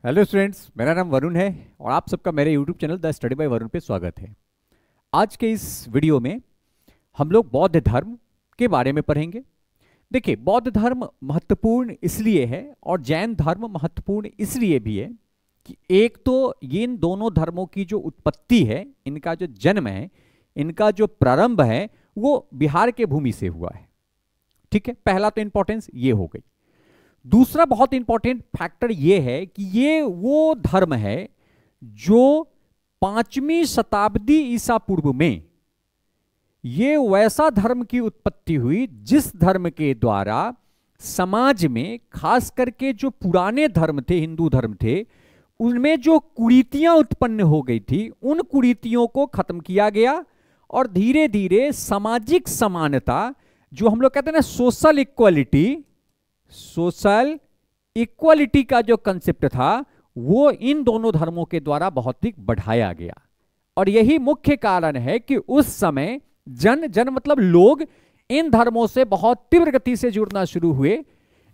Hello students, मेरा नाम वरुण है और आप सबका मेरे YouTube channel the study bye Varun पे स्वागत है। आज के इस वीडियो में हम लोग बौद्ध धर्म के बारे में पढ़ेंगे। देखिए, बौद्ध धर्म महत्वपूर्ण इसलिए है और जैन धर्म महत्वपूर्ण इसलिए भी है कि एक तो ये इन दोनों धर्मों की जो उत्पत्ति है, इनका जो जन्म है, इनका जो प्रारंभ है वो बिहार के भूमि से हुआ है। ठीक है, पहला तो इंपॉर्टेंस ये हो गई। दूसरा बहुत इंपॉर्टेंट फैक्टर ये है कि ये वो धर्म है जो 5वीं शताब्दी ईसा पूर्व में ये वैसा धर्म की उत्पत्ति हुई जिस धर्म के द्वारा समाज में खास करके जो पुराने धर्म थे, हिंदू धर्म थे, उनमें जो कुरीतियां उत्पन्न हो गई थी, उन कुरीतियों को खत्म किया गया और धीरे धीरे सामाजिक समानता, जो हम लोग कहते हैं ना सोशल इक्वालिटी का जो कंसेप्ट था, वो इन दोनों धर्मों के द्वारा बहुत ही बढ़ाया गया। और यही मुख्य कारण है कि उस समय जन मतलब लोग इन धर्मों से बहुत तीव्र गति से जुड़ना शुरू हुए।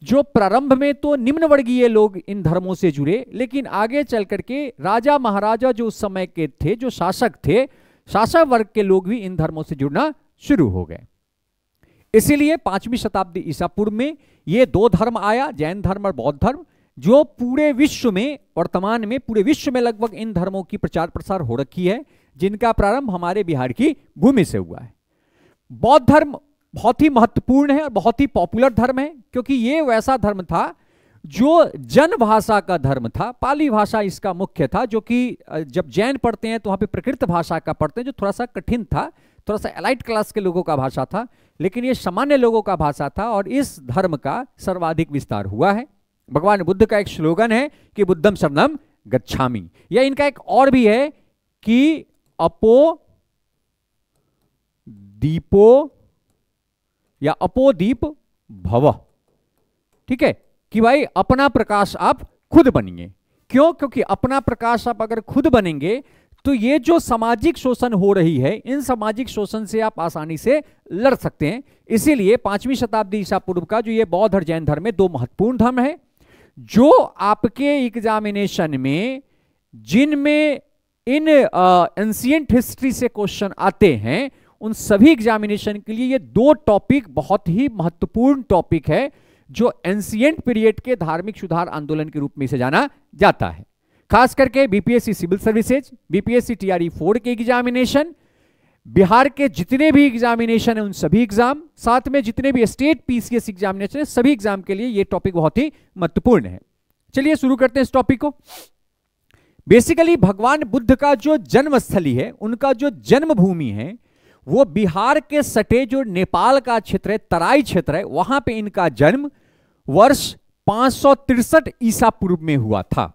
जो प्रारंभ में तो निम्न वर्गीय लोग इन धर्मों से जुड़े, लेकिन आगे चल करके राजा महाराजा जो उस समय के थे, जो शासक थे, शासक वर्ग के लोग भी इन धर्मों से जुड़ना शुरू हो गए। इसीलिए 5वीं शताब्दी ईसा पूर्व में ये दो धर्म आया, जैन धर्म और बौद्ध धर्म, जो पूरे विश्व में, वर्तमान में पूरे विश्व में लगभग इन धर्मों की प्रचार प्रसार हो रखी है, जिनका प्रारंभ हमारे बिहार की भूमि से हुआ है। बौद्ध धर्म बहुत ही महत्वपूर्ण है और बहुत ही पॉपुलर धर्म है, क्योंकि ये वैसा धर्म था जो जन भाषा का धर्म था। पाली भाषा इसका मुख्य था, जो कि जब जैन पढ़ते हैं तो वहां पे प्रकृत भाषा का पढ़ते हैं, जो थोड़ा सा कठिन था, थोड़ा सा एलाइट क्लास के लोगों का भाषा था, लेकिन ये सामान्य लोगों का भाषा था और इस धर्म का सर्वाधिक विस्तार हुआ है। भगवान बुद्ध का एक स्लोगन है कि बुद्धम शरणम गच्छामि, या इनका एक और भी है कि अपो दीपो या अपो दीप भव। ठीक है, कि भाई अपना प्रकाश आप खुद बनिए। क्यों? क्योंकि अपना प्रकाश आप अगर खुद बनेंगे तो ये जो सामाजिक शोषण हो रही है, इन सामाजिक शोषण से आप आसानी से लड़ सकते हैं। इसीलिए 5वीं शताब्दी ईसा पूर्व का जो ये बौद्ध और जैन धर्म में दो महत्वपूर्ण धर्म है, जो आपके एग्जामिनेशन में, जिनमें इन एंशिएंट हिस्ट्री से क्वेश्चन आते हैं, उन सभी एग्जामिनेशन के लिए ये दो टॉपिक बहुत ही महत्वपूर्ण टॉपिक है, जो एंशिएंट पीरियड के धार्मिक सुधार आंदोलन के रूप में इसे जाना जाता है। खास करके BPSC civil services, BPSC TRE 4 के एग्जामिनेशन, बिहार के जितने भी एग्जामिनेशन है उन सभी एग्जाम, साथ में जितने भी स्टेट पीसीएस एग्जामिनेशन है, सभी एग्जाम के लिए ये टॉपिक बहुत ही महत्वपूर्ण है। चलिए शुरू करते हैं इस टॉपिक को। बेसिकली भगवान बुद्ध का जो जन्मस्थली है, उनका जो जन्मभूमि है, वो बिहार के सटे जो नेपाल का क्षेत्र है, तराई क्षेत्र है, वहां पे इनका जन्म वर्ष 563 ईसा पूर्व में हुआ था।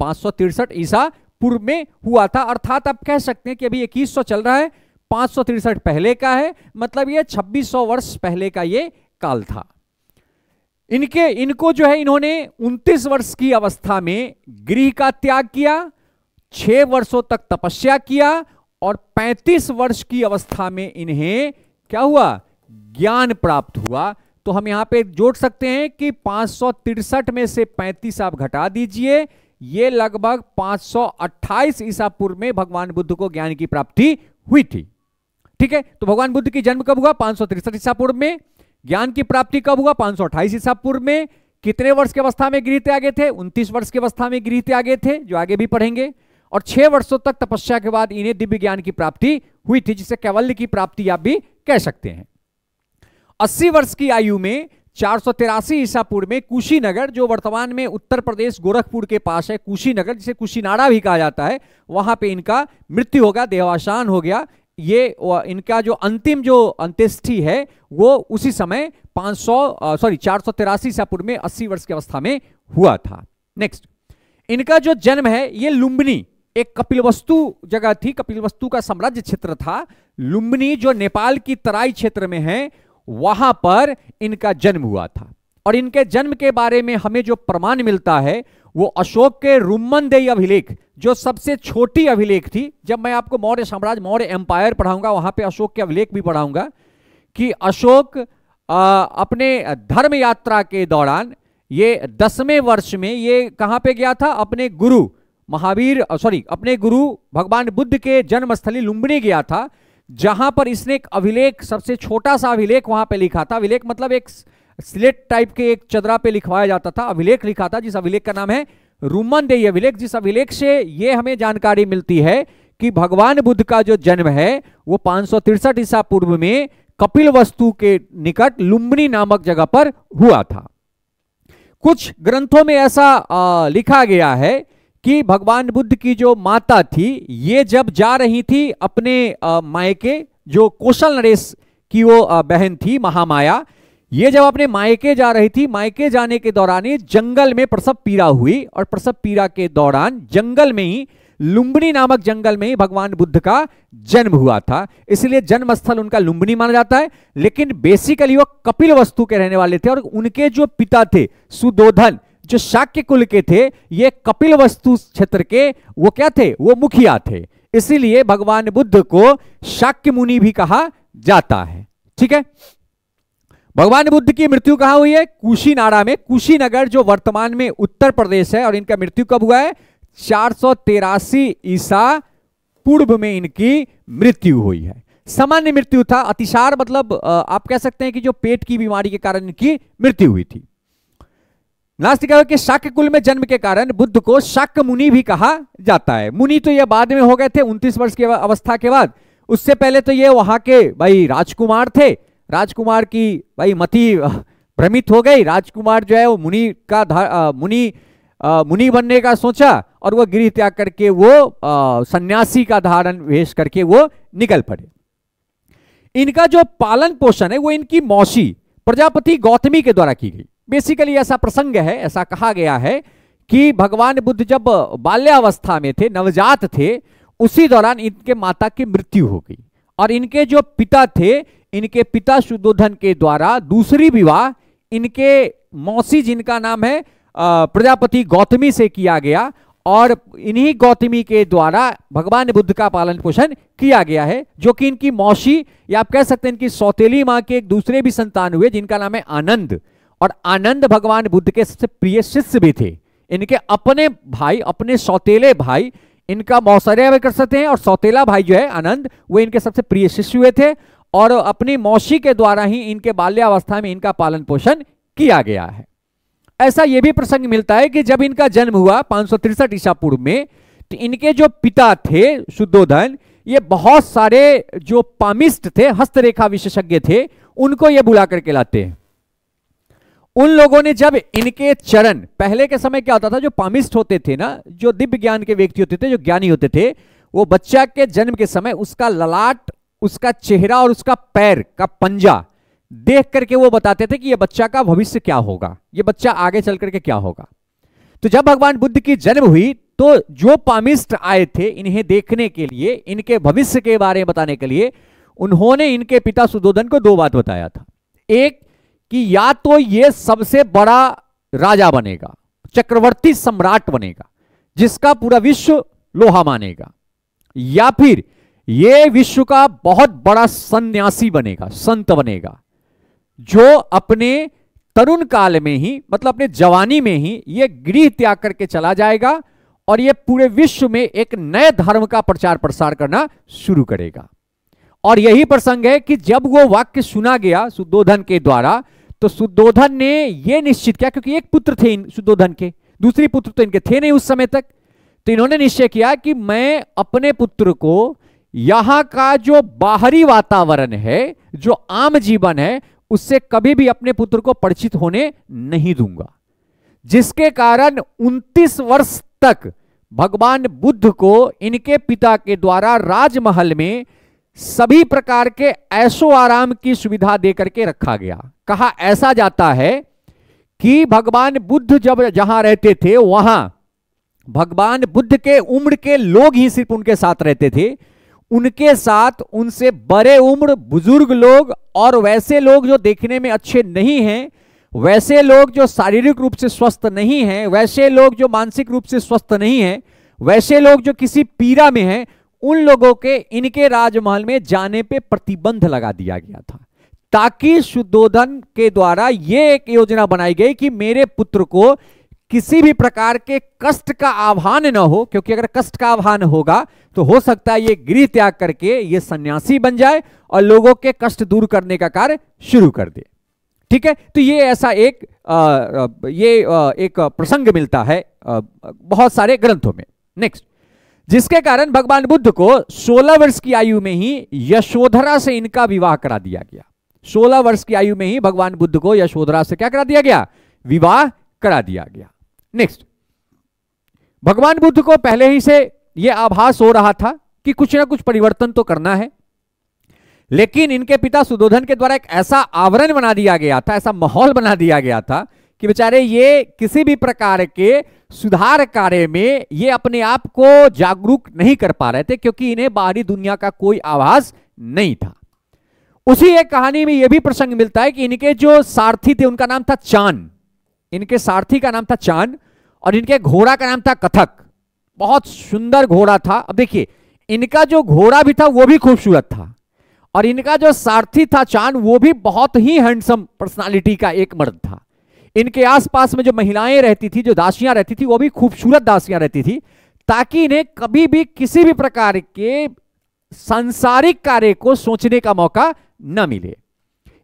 563 ईसा पूर्व में हुआ था, अर्थात आप कह सकते हैं कि अभी 2100 चल रहा है, 563 पहले का है, मतलब ये 2600 वर्ष पहले का ये काल था। इनको जो है, इन्होंने 29 वर्ष की अवस्था में गृह का त्याग किया, 6 वर्षों तक तपस्या किया और 35 वर्ष की अवस्था में इन्हें क्या हुआ? ज्ञान प्राप्त हुआ। तो हम यहां पे जोड़ सकते हैं कि 563 में से 35 आप घटा दीजिए, ये लगभग 528 ईसा पूर्व में भगवान बुद्ध को ज्ञान की प्राप्ति हुई थी। ठीक है, तो भगवान बुद्ध की जन्म कब हुआ? 563 ईसा पूर्व में। ज्ञान की प्राप्ति कब हुआ? 528 ईसा पूर्व में। कितने वर्ष की अवस्था में गृह त्यागे थे? 29 वर्ष की अवस्था में गृह त्यागे थे, जो आगे भी पढ़ेंगे। और 6 वर्षों तक तपस्या के बाद इन्हें दिव्य ज्ञान की प्राप्ति हुई थी, जिसे कैवल्य की प्राप्ति आप भी कह सकते हैं। 80 वर्ष की आयु में 483 ईसा पूर्व में कुशीनगर, जो वर्तमान में उत्तर प्रदेश गोरखपुर के पास है, कुशीनगर जिसे कुशीनाड़ा भी कहा जाता है, वहां पे इनका मृत्यु हो गया, देहावसान हो गया। ये इनका जो अंतिम जो अंत्येष्टि है वो उसी समय 483 ईसा पूर्व में 80 वर्ष की अवस्था में हुआ था। नेक्स्ट, इनका जो जन्म है ये लुम्बिनी, एक कपिलवस्तु जगह थी, कपिलवस्तु का साम्राज्य क्षेत्र था। लुम्बिनी जो नेपाल की तराई क्षेत्र में है, वहां पर इनका जन्म हुआ था। और इनके जन्म के बारे में हमें जो प्रमाण मिलता है वो अशोक के रुम्मनदेही अभिलेख, जो सबसे छोटी अभिलेख थी। जब मैं आपको मौर्य साम्राज्य, मौर्य एम्पायर पढ़ाऊंगा, वहां पे अशोक के अभिलेख भी पढ़ाऊंगा कि अशोक अपने धर्म यात्रा के दौरान ये 10वें वर्ष में ये कहां पे गया था? अपने गुरु अपने गुरु भगवान बुद्ध के जन्मस्थली लुम्बिनी गया था, जहां पर इसने एक अभिलेख, सबसे छोटा सा अभिलेख वहां पे लिखा था। अभिलेख मतलब एक स्लेट टाइप के एक चदरा पे लिखवाया जाता था, अभिलेख लिखा था, जिस अभिलेख का नाम है रुमनदेही अभिलेख। जिस अभिलेख से ये हमें जानकारी मिलती है कि भगवान बुद्ध का जो जन्म है वो 563 ईसा पूर्व में कपिलवस्तु के निकट लुम्बिनी नामक जगह पर हुआ था। कुछ ग्रंथों में ऐसा लिखा गया है कि भगवान बुद्ध की जो माता थी, ये जब जा रही थी अपने मायके, जो कौशल नरेश की वो बहन थी महामाया, ये जब अपने मायके जा रही थी, मायके जाने के दौरान ही जंगल में प्रसव पीड़ा हुई, और प्रसव पीड़ा के दौरान जंगल में ही, लुम्बिनी नामक जंगल में ही भगवान बुद्ध का जन्म हुआ था। इसलिए जन्म स्थल उनका लुम्बिनी माना जाता है। लेकिन बेसिकली वो कपिलवस्तु के रहने वाले थे, और उनके जो पिता थे सुदोधन, जो शाक्य कुल के थे, ये कपिलवस्तु क्षेत्र के वो क्या थे? वो मुखिया थे। इसीलिए भगवान बुद्ध को शाक्य मुनि भी कहा जाता है। ठीक है। भगवान बुद्ध की मृत्यु कहां हुई है? कुशीनाड़ा में। कुशीनगर जो वर्तमान में उत्तर प्रदेश है, और इनका मृत्यु कब हुआ है? 483 ईसा पूर्व में इनकी मृत्यु हुई है। सामान्य मृत्यु था, अतिसार मतलब आप कह सकते हैं कि जो पेट की बीमारी के कारण इनकी मृत्यु हुई थी। लास्ट क्या है कि शाक्य कुल में जन्म के कारण बुद्ध को शाक्य मुनि भी कहा जाता है। मुनि तो ये बाद में हो गए थे 29 वर्ष की अवस्था के बाद। उससे पहले तो ये वहां के भाई राजकुमार थे। राजकुमार की भाई मति भ्रमित हो गई। राजकुमार जो है वो मुनि बनने का सोचा, और वो गृह त्याग करके वो सन्यासी का धारण वेश करके वो निकल पड़े। इनका जो पालन पोषण है वो इनकी मौसी प्रजापति गौतमी के द्वारा की गई। बेसिकली ऐसा प्रसंग है, ऐसा कहा गया है कि भगवान बुद्ध जब बाल्यावस्था में थे, नवजात थे, उसी दौरान इनके माता की मृत्यु हो गई, और इनके जो पिता थे, इनके पिता शुद्धोधन के द्वारा दूसरी विवाह इनके मौसी, जिनका नाम है प्रजापति गौतमी, से किया गया, और इन्हीं गौतमी के द्वारा भगवान बुद्ध का पालन पोषण किया गया है, जो कि इनकी मौसी या आप कह सकते हैं इनकी सौतेली मां के एक दूसरे भी संतान हुए, जिनका नाम है आनंद। और आनंद भगवान बुद्ध के सबसे प्रिय शिष्य भी थे। इनके अपने भाई, अपने सौतेले भाई, इनका मौसर्य भी कर सकते हैं, और सौतेला भाई जो है आनंद, वो इनके सबसे प्रिय शिष्य हुए थे, और अपनी मौसी के द्वारा ही इनके बाल्यावस्था में इनका पालन पोषण किया गया है। ऐसा यह भी प्रसंग मिलता है कि जब इनका जन्म हुआ 563 ईसा पूर्व में, तो इनके जो पिता थे शुद्धोधन, ये बहुत सारे जो पामिस्ट थे, हस्तरेखा विशेषज्ञ थे, उनको ये बुला करके लाते हैं। उन लोगों ने जब इनके चरण, पहले के समय क्या होता था, जो पामिस्ट होते थे ना, जो दिव्य ज्ञान के व्यक्ति होते थे, जो ज्ञानी होते थे, वो बच्चा के जन्म के समय उसका ललाट, उसका चेहरा और उसका पैर का पंजा देख करके वो बताते थे कि ये बच्चा का भविष्य क्या होगा, ये बच्चा आगे चल करके क्या होगा। तो जब भगवान बुद्ध की जन्म हुई, तो जो पामिस्ट आए थे इन्हें देखने के लिए, इनके भविष्य के बारे में बताने के लिए, उन्होंने इनके पिता सुद्धोधन को दो बात बताया था। एक कि या तो ये सबसे बड़ा राजा बनेगा, चक्रवर्ती सम्राट बनेगा, जिसका पूरा विश्व लोहा मानेगा, या फिर ये विश्व का बहुत बड़ा सन्यासी बनेगा, संत बनेगा, जो अपने तरुण काल में ही, मतलब अपने जवानी में ही, ये गृह त्याग करके चला जाएगा, और ये पूरे विश्व में एक नए धर्म का प्रचार प्रसार करना शुरू करेगा। और यही प्रसंग है कि जब वो वाक्य सुना गया शुद्धोधन के द्वारा, तो शुद्धोधन ने यह निश्चित किया, क्योंकि एक पुत्र थे शुद्धोधन के, दूसरी पुत्र तो इनके थे नहीं उस समय तक, तो इन्होंने निश्चय किया कि मैं अपने पुत्र को यहां का जो बाहरी वातावरण है, जो आम जीवन है, उससे कभी भी अपने पुत्र को परिचित होने नहीं दूंगा। जिसके कारण 29 वर्ष तक भगवान बुद्ध को इनके पिता के द्वारा राजमहल में सभी प्रकार के ऐशो आराम की सुविधा देकर के रखा गया। कहा ऐसा जाता है कि भगवान बुद्ध जब जहां रहते थे, वहां भगवान बुद्ध के उम्र के लोग ही सिर्फ उनके साथ रहते थे। उनके साथ उनसे बड़े उम्र बुजुर्ग लोग, और वैसे लोग जो देखने में अच्छे नहीं हैं, वैसे लोग जो शारीरिक रूप से स्वस्थ नहीं हैं, वैसे लोग जो मानसिक रूप से स्वस्थ नहीं हैं, वैसे लोग जो किसी पीड़ा में हैं, उन लोगों के इनके राजमहल में जाने पे प्रतिबंध लगा दिया गया था। ताकि शुद्धोधन के द्वारा यह एक योजना बनाई गई कि मेरे पुत्र को किसी भी प्रकार के कष्ट का आह्वान न हो, क्योंकि अगर कष्ट का आह्वान होगा तो हो सकता है ये गृह त्याग करके ये सन्यासी बन जाए और लोगों के कष्ट दूर करने का कार्य शुरू कर दे। ठीक है, तो ये ऐसा एक एक प्रसंग मिलता है बहुत सारे ग्रंथों में। नेक्स्ट, जिसके कारण भगवान बुद्ध को 16 वर्ष की आयु में ही यशोधरा से इनका विवाह करा दिया गया। 16 वर्ष की आयु में ही भगवान बुद्ध को यशोधरा से क्या करा दिया गया? विवाह करा दिया गया। नेक्स्ट, भगवान बुद्ध को पहले ही से यह आभास हो रहा था कि कुछ ना कुछ परिवर्तन तो करना है, लेकिन इनके पिता सुद्धोधन के द्वारा एक ऐसा आवरण बना दिया गया था, ऐसा माहौल बना दिया गया था कि बेचारे ये किसी भी प्रकार के सुधार कार्य में ये अपने आप को जागरूक नहीं कर पा रहे थे, क्योंकि इन्हें बाहरी दुनिया का कोई आभास नहीं था। उसी एक कहानी में यह भी प्रसंग मिलता है कि इनके जो सारथी थे उनका नाम था चान। इनके सारथी का नाम था चान और इनके घोड़ा का नाम था कथक। बहुत सुंदर घोड़ा था। अब देखिए, इनका जो घोड़ा भी था वो भी खूबसूरत था और इनका जो सारथी था चान वो भी बहुत ही हैंडसम पर्सनालिटी का एक मर्द था। इनके आसपास में जो महिलाएं रहती थी, जो दासियां रहती थी, वो भी खूबसूरत दासियां रहती थी, ताकि इन्हें कभी भी किसी भी प्रकार के सांसारिक कार्य को सोचने का मौका न मिले।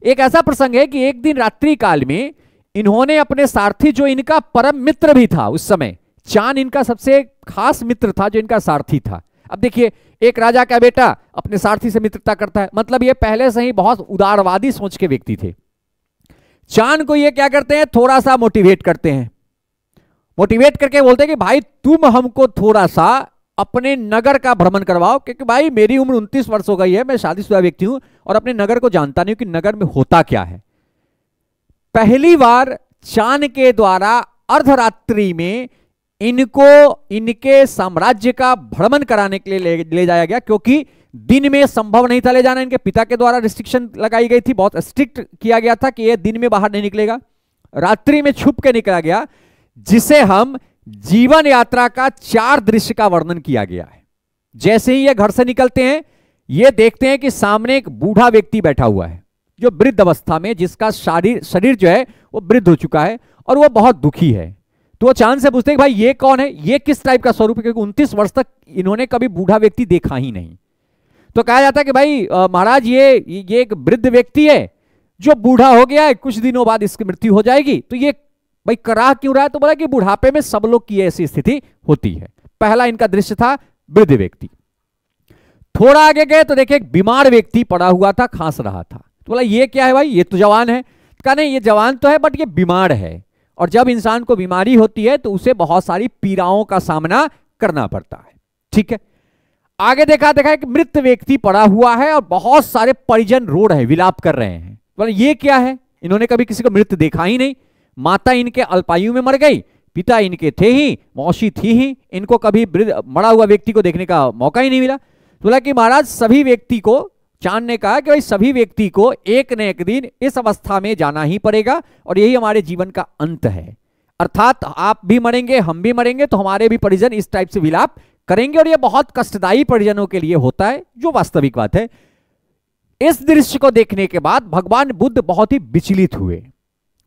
एक ऐसा प्रसंग है कि एक दिन रात्रि काल में इन्होंने अपने सारथी, जो इनका परम मित्र भी था उस समय, चान इनका सबसे खास मित्र था जो इनका सारथी था। अब देखिए, एक राजा का बेटा अपने सारथी से मित्रता करता है, मतलब ये पहले से ही बहुत उदारवादी सोच के व्यक्ति थे। चान को ये क्या करते हैं, थोड़ा सा मोटिवेट करते हैं। मोटिवेट करके बोलते हैं कि भाई तुम हमको थोड़ा सा अपने नगर का भ्रमण करवाओ, क्योंकि भाई मेरी उम्र 29 वर्ष हो गई है, मैं शादीशुदा व्यक्ति हूं और अपने नगर को जानता नहीं हूं कि नगर में होता क्या है। पहली बार चान के द्वारा अर्धरात्रि में इनको इनके साम्राज्य का भ्रमण कराने के लिए ले जाया गया, क्योंकि दिन में संभव नहीं था ले जाना। इनके पिता के द्वारा रिस्ट्रिक्शन लगाई गई थी, बहुत स्ट्रिक्ट किया गया था कि ये दिन में बाहर नहीं निकलेगा, रात्रि में छुप के निकला गया, जिसे हम जीवन यात्रा का 4 दृश्य का वर्णन किया गया है। जैसे ही ये घर से निकलते हैं, ये देखते हैं कि सामने एक बूढ़ा व्यक्ति बैठा हुआ है, जो वृद्ध अवस्था में, जिसका शरीर जो है वो वृद्ध हो चुका है और वो बहुत दुखी है। तो वो चांद से पूछते हैं भाई ये कौन है, ये किस टाइप का स्वरूप है, क्योंकि 29 वर्ष तक इन्होंने कभी बूढ़ा व्यक्ति देखा ही नहीं। तो कहा जाता है कि भाई महाराज ये एक वृद्ध व्यक्ति है जो बूढ़ा हो गया है, कुछ दिनों बाद इसकी मृत्यु हो जाएगी। तो ये भाई कराह क्यों रहा है? तो बोला कि बुढ़ापे में सब लोग की ऐसी स्थिति होती है। पहला इनका दृश्य था वृद्ध व्यक्ति। थोड़ा आगे गए तो देखिए एक बीमार व्यक्ति पड़ा हुआ था, खांस रहा था। तो बोला ये क्या है भाई, ये तो जवान है। कहा नहीं, ये जवान तो है बट ये बीमार है, और जब इंसान को बीमारी होती है तो उसे बहुत सारी पीड़ाओं का सामना करना पड़ता है। ठीक है, आगे देखा एक मृत व्यक्ति पड़ा हुआ है और बहुत सारे परिजन रो रहे हैं, विलाप कर रहे हैं। बोले ये क्या है, इन्होंने कभी किसी को मृत देखा ही नहीं। माता इनके अल्पायु में मर गई, पिता इनके थे ही, मौसी थी ही, इनको कभी मरा हुआ व्यक्ति को देखने का मौका ही नहीं मिला। बोला कि महाराज सभी व्यक्ति को, चांद ने कहा कि भाई सभी व्यक्ति को एक न एक दिन इस अवस्था में जाना ही पड़ेगा और यही हमारे जीवन का अंत है। अर्थात आप भी मरेंगे, हम भी मरेंगे, तो हमारे भी परिजन इस टाइप से विलाप करेंगे और यह बहुत कष्टदायी परिजनों के लिए होता है, जो वास्तविक बात है। इस दृश्य को देखने के बाद भगवान बुद्ध बहुत ही विचलित हुए।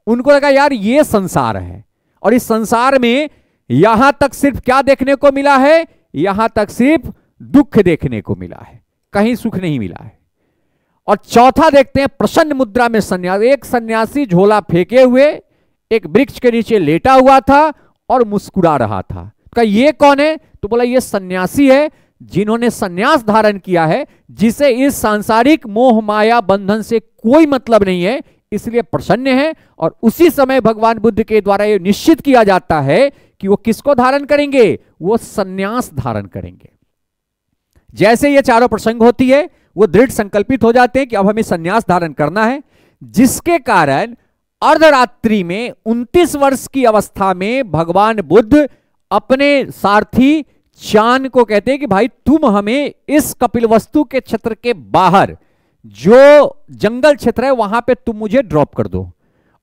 उनको लगा यार ये संसार है और इस संसार में यहां तक सिर्फ क्या देखने को मिला है, यहां तक सिर्फ दुख देखने को मिला है, कहीं सुख नहीं मिला है। और चौथा देखते हैं प्रसन्न मुद्रा में सन्यासी। एक सन्यासी झोला फेंके हुए एक वृक्ष के नीचे लेटा हुआ था और मुस्कुरा रहा था। कहा ये कौन है? तो बोला ये सन्यासी है जिन्होंने सन्यास धारण किया है, जिसे इस सांसारिक मोह माया बंधन से कोई मतलब नहीं है, इसलिए प्रसन्न है। और उसी समय भगवान बुद्ध के द्वारा यह निश्चित किया जाता है कि वो किसको धारण करेंगे, वो सन्यास धारण करेंगे। जैसे ये चारों प्रसंग होती है, वो दृढ़ संकल्पित हो जाते हैं कि अब हमें सन्यास धारण करना है, जिसके कारण अर्धरात्रि में 29 वर्ष की अवस्था में भगवान बुद्ध अपने सारथी चान को कहते हैं कि भाई तुम हमें इस कपिलवस्तु के क्षेत्र के बाहर जो जंगल क्षेत्र है वहां पे तुम मुझे ड्रॉप कर दो,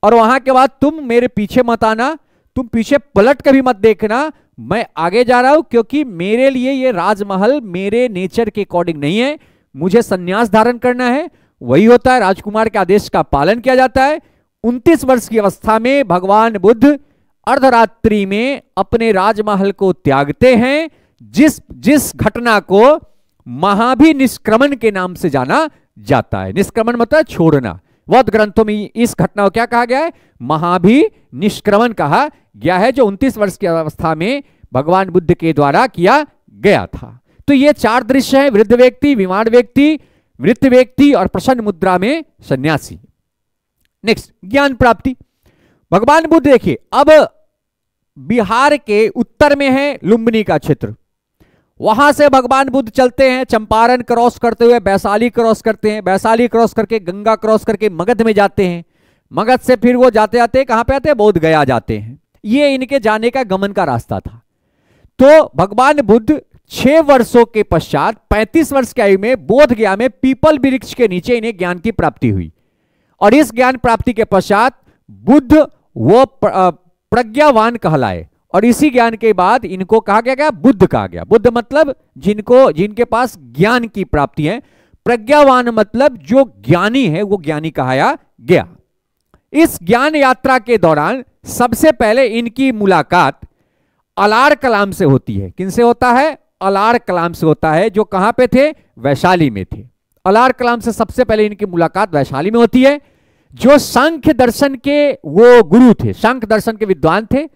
और वहां के बाद तुम मेरे पीछे मत आना, तुम पीछे पलट कर भी मत देखना, मैं आगे जा रहा हूं, क्योंकि मेरे लिए ये राजमहल मेरे नेचर के अकॉर्डिंग नहीं है, मुझे सन्यास धारण करना है, वही होता है, राजकुमार के आदेश का पालन किया जाता है। 29 वर्ष की अवस्था में भगवान बुद्ध अर्धरात्रि में अपने राजमहल को त्यागते हैं, जिस घटना को महाभिनिष्क्रमण के नाम से जाना जाता है। निष्क्रमण मतलब छोड़ना। बौद्ध ग्रंथों में इस घटना को क्या कहा गया है? महाभिनिष्क्रमण कहा गया है, जो 29 वर्ष की अवस्था में भगवान बुद्ध के द्वारा किया गया था। तो ये 4 दृश्य हैं: वृद्ध व्यक्ति, विमान व्यक्ति, वृत्त व्यक्ति और प्रसन्न मुद्रा में सन्यासी। नेक्स्ट, ज्ञान प्राप्ति। भगवान बुद्ध देखिए, अब बिहार के उत्तर में है लुम्बिनी का क्षेत्र, वहां से भगवान बुद्ध चलते हैं, चंपारण क्रॉस करते हुए वैशाली क्रॉस करते हैं, वैशाली क्रॉस करके गंगा क्रॉस करके मगध में जाते हैं, मगध से फिर वो जाते जाते कहां पे आते हैं? बोध गया जाते हैं। ये इनके जाने का गमन का रास्ता था। तो भगवान बुद्ध 6 वर्षों के पश्चात 35 वर्ष की आयु में बोध गया में पीपल वृक्ष के नीचे इन्हें ज्ञान की प्राप्ति हुई। और इस ज्ञान प्राप्ति के पश्चात बुद्ध वो प्रज्ञावान कहलाए, और इसी ज्ञान के बाद इनको कहा गया बुद्ध कहा गया। बुद्ध मतलब जिनके पास ज्ञान की प्राप्ति है, प्रज्ञावान मतलब जो ज्ञानी है वो ज्ञानी कहाया गया। इस ज्ञान यात्रा के दौरान सबसे पहले इनकी मुलाकात अलार कलाम से होती है। किनसे होता है? अलार कलाम से होता है, जो कहां पे थे? वैशाली में थे। अलार कलाम से सबसे पहले इनकी मुलाकात वैशाली में होती है, जो सांख्य दर्शन के वो गुरु थे, सांख्य दर्शन के विद्वान थे,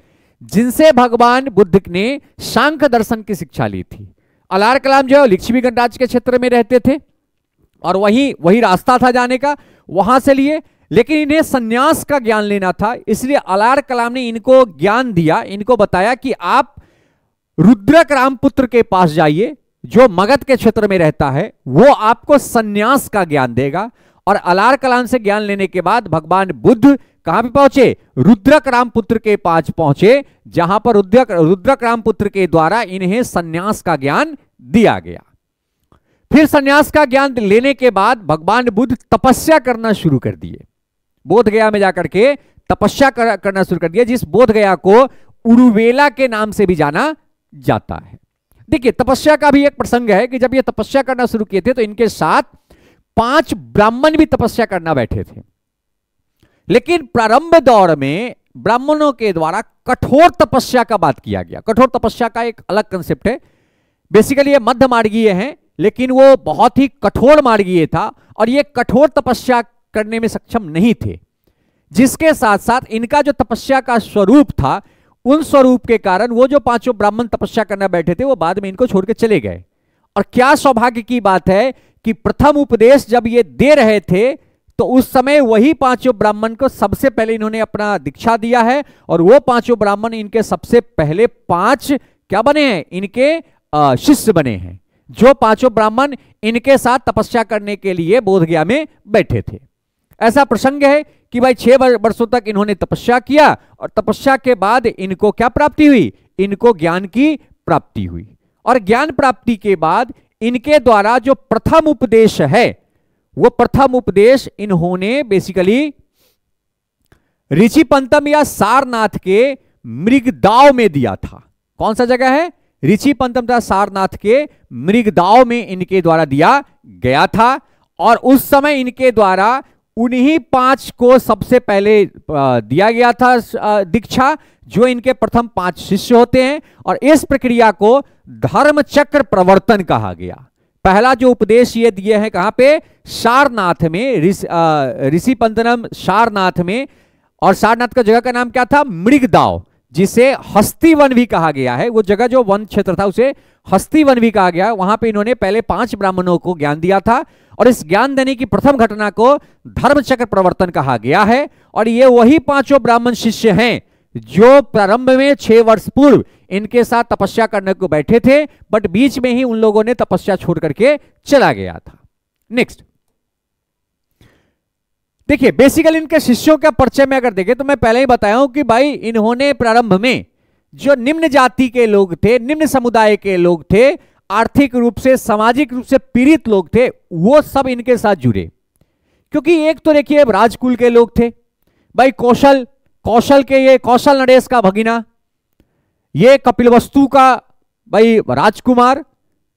जिनसे भगवान बुद्ध ने सांख्य दर्शन की शिक्षा ली थी। अलार कलाम जो है लिच्छवी गणराज्य के क्षेत्र में रहते थे, और वही रास्ता था जाने का, वहां से लिए। लेकिन इन्हें सन्यास का ज्ञान लेना था, इसलिए अलार कलाम ने इनको ज्ञान दिया, इनको बताया कि आप रुद्रक रामपुत्र के पास जाइए, जो मगध के क्षेत्र में रहता है, वो आपको सन्यास का ज्ञान देगा। और अलार कलाम से ज्ञान लेने के बाद भगवान बुद्ध कहां पे पहुंचे? रुद्रक रामपुत्र के पास पहुंचे, जहां पर रुद्रक रामपुत्र के द्वारा इन्हें सन्यास का ज्ञान दिया गया। फिर सन्यास का ज्ञान लेने के बाद भगवान बुद्ध तपस्या करना शुरू कर दिए। बोध गया में जाकर के तपस्या करना शुरू कर दिया, जिस बोध गया को उरुवेला के नाम से भी जाना जाता है। देखिए, तपस्या का भी एक प्रसंग है कि जब ये तपस्या करना शुरू किए थे तो इनके साथ 5 ब्राह्मण भी तपस्या करना बैठे थे। लेकिन प्रारंभ दौर में ब्राह्मणों के द्वारा कठोर तपस्या का बात किया गया। कठोर तपस्या का एक अलग कंसेप्ट है। बेसिकली ये मध्य मार्गीय है, लेकिन वो बहुत ही कठोर मार्गीय था, और ये कठोर तपस्या करने में सक्षम नहीं थे। जिसके साथ साथ इनका जो तपस्या का स्वरूप था, उन स्वरूप के कारण वो जो 5 ब्राह्मण तपस्या करना बैठे थे, वो बाद में इनको छोड़ के चले गए। और क्या सौभाग्य की बात है कि प्रथम उपदेश जब ये दे रहे थे, तो उस समय वही 5 ब्राह्मण को सबसे पहले इन्होंने अपना दीक्षा दिया है, और वो 5 ब्राह्मण इनके सबसे पहले 5 क्या बने हैं? इनके शिष्य बने हैं, जो 5 ब्राह्मण इनके साथ तपस्या करने के लिए बोधगया में बैठे थे। ऐसा प्रसंग है कि भाई 6 वर्षों तक इन्होंने तपस्या किया, और तपस्या के बाद इनको क्या प्राप्ति हुई? इनको ज्ञान की प्राप्ति हुई। और ज्ञान प्राप्ति के बाद इनके द्वारा जो प्रथम उपदेश है, वो प्रथम उपदेश इन्होंने बेसिकली ऋषिपंतम या सारनाथ के मृगदाव में दिया था। कौन सा जगह है? ऋषिपंतम या सारनाथ के मृगदाव में इनके द्वारा दिया गया था। और उस समय इनके द्वारा उन्हीं 5 को सबसे पहले दिया गया था दीक्षा, जो इनके प्रथम 5 शिष्य होते हैं। और इस प्रक्रिया को धर्मचक्र प्रवर्तन कहा गया। पहला जो उपदेश ये दिए हैं कहां पे? सारनाथ में, ऋषिपंतनम सारनाथ में। और सारनाथ का जगह का नाम क्या था? मृगदाव, जिसे हस्तिवन भी कहा गया है। वो जगह जो वन क्षेत्र था उसे हस्तिवन भी कहा गया। वहां पे इन्होंने पहले 5 ब्राह्मणों को ज्ञान दिया था, और इस ज्ञान देने की प्रथम घटना को धर्मचक्र प्रवर्तन कहा गया है। और ये वही 5 ब्राह्मण शिष्य हैं जो प्रारंभ में 6 वर्ष पूर्व इनके साथ तपस्या करने को बैठे थे, बट बीच में ही उन लोगों ने तपस्या छोड़ करके चला गया था। नेक्स्ट देखिए, बेसिकली इनके शिष्यों का परिचय में अगर देखें तो मैं पहले ही बताया हूं कि भाई इन्होंने प्रारंभ में जो निम्न जाति के लोग थे, निम्न समुदाय के लोग थे, आर्थिक रूप से सामाजिक रूप से पीड़ित लोग थे, वो सब इनके साथ जुड़े। क्योंकि एक तो देखिए राजकुल के लोग थे भाई, कौशल के ये कौशल नरेश का भगिना, ये कपिलवस्तु का भाई राजकुमार,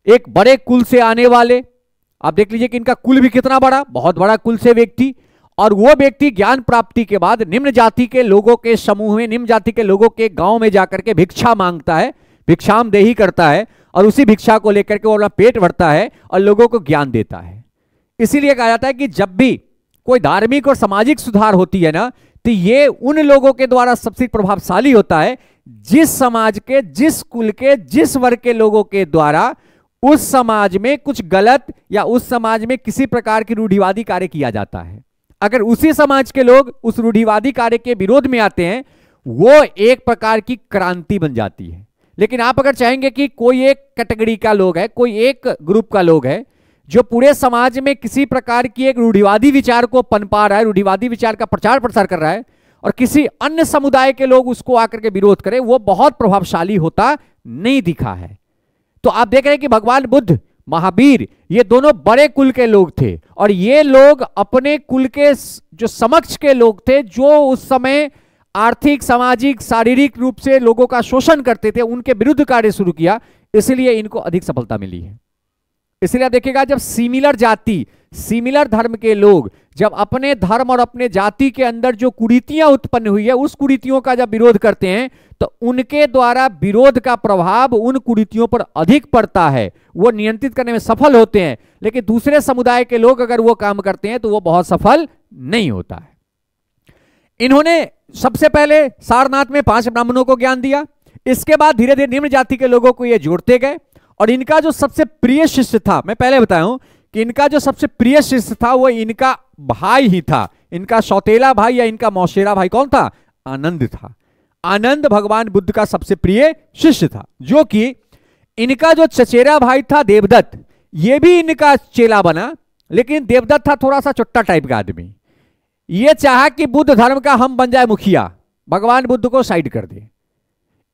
एक बड़े कुल से आने वाले। आप देख लीजिए कि इनका कुल भी कितना बड़ा, बहुत बड़ा कुल से व्यक्ति, और वो व्यक्ति ज्ञान प्राप्ति के बाद निम्न जाति के लोगों के समूह में, निम्न जाति के लोगों के गांव में जाकर के भिक्षा मांगता है, भिक्षामदेही करता है, और उसी भिक्षा को लेकर के वो अपना पेट भरता है और लोगों को ज्ञान देता है। इसीलिए कहा जाता है कि जब भी कोई धार्मिक और सामाजिक सुधार होती है ना, तो ये उन लोगों के द्वारा सबसे प्रभावशाली होता है जिस समाज के, जिस कुल के, जिस वर्ग के लोगों के द्वारा उस समाज में कुछ गलत या उस समाज में किसी प्रकार की रूढ़िवादी कार्य किया जाता है। अगर उसी समाज के लोग उस रूढ़िवादी कार्य के विरोध में आते हैं, वो एक प्रकार की क्रांति बन जाती है। लेकिन आप अगर चाहेंगे कि कोई एक कैटेगरी का लोग है, कोई एक ग्रुप का लोग है जो पूरे समाज में किसी प्रकार की एक रूढ़िवादी विचार को पनपा रहा है, रूढ़िवादी विचार का प्रचार प्रसार कर रहा है, और किसी अन्य समुदाय के लोग उसको आकर के विरोध करें, वो बहुत प्रभावशाली होता नहीं दिखा है। तो आप देख रहे हैं कि भगवान बुद्ध, महावीर, ये दोनों बड़े कुल के लोग थे, और ये लोग अपने कुल के जो समक्ष के लोग थे, जो उस समय आर्थिक, सामाजिक, शारीरिक रूप से लोगों का शोषण करते थे, उनके विरुद्ध कार्य शुरू किया, इसलिए इनको अधिक सफलता मिली है। इसलिए देखिएगा, जब सिमिलर जाति, सिमिलर धर्म के लोग जब अपने धर्म और अपने जाति के अंदर जो कुरीतियां उत्पन्न हुई है, उस कुरीतियों का जब विरोध करते हैं, तो उनके द्वारा विरोध का प्रभाव उन कुरीतियों पर अधिक पड़ता है, वो नियंत्रित करने में सफल होते हैं। लेकिन दूसरे समुदाय के लोग अगर वो काम करते हैं तो वो बहुत सफल नहीं होता है। इन्होंने सबसे पहले सारनाथ में 5 ब्राह्मणों को ज्ञान दिया, इसके बाद धीरे धीरे निम्न जाति के लोगों को ये जोड़ते गए, और इनका जो सबसे प्रिय शिष्य था, मैं पहले बताया हूं कि इनका जो सबसे प्रिय शिष्य था वो इनका भाई ही था। इनका सौतेला भाई या इनका मौसेरा भाई कौन था? आनंद था। आनंद भगवान बुद्ध का सबसे प्रिय शिष्य था, जो कि इनका जो चचेरा भाई था देवदत्त, ये भी इनका चेला बना, लेकिन देवदत्त था थोड़ा सा चुट्टा टाइप का आदमी। ये चाहा कि बुद्ध धर्म का हम बन जाए मुखिया, भगवान बुद्ध को साइड कर दे।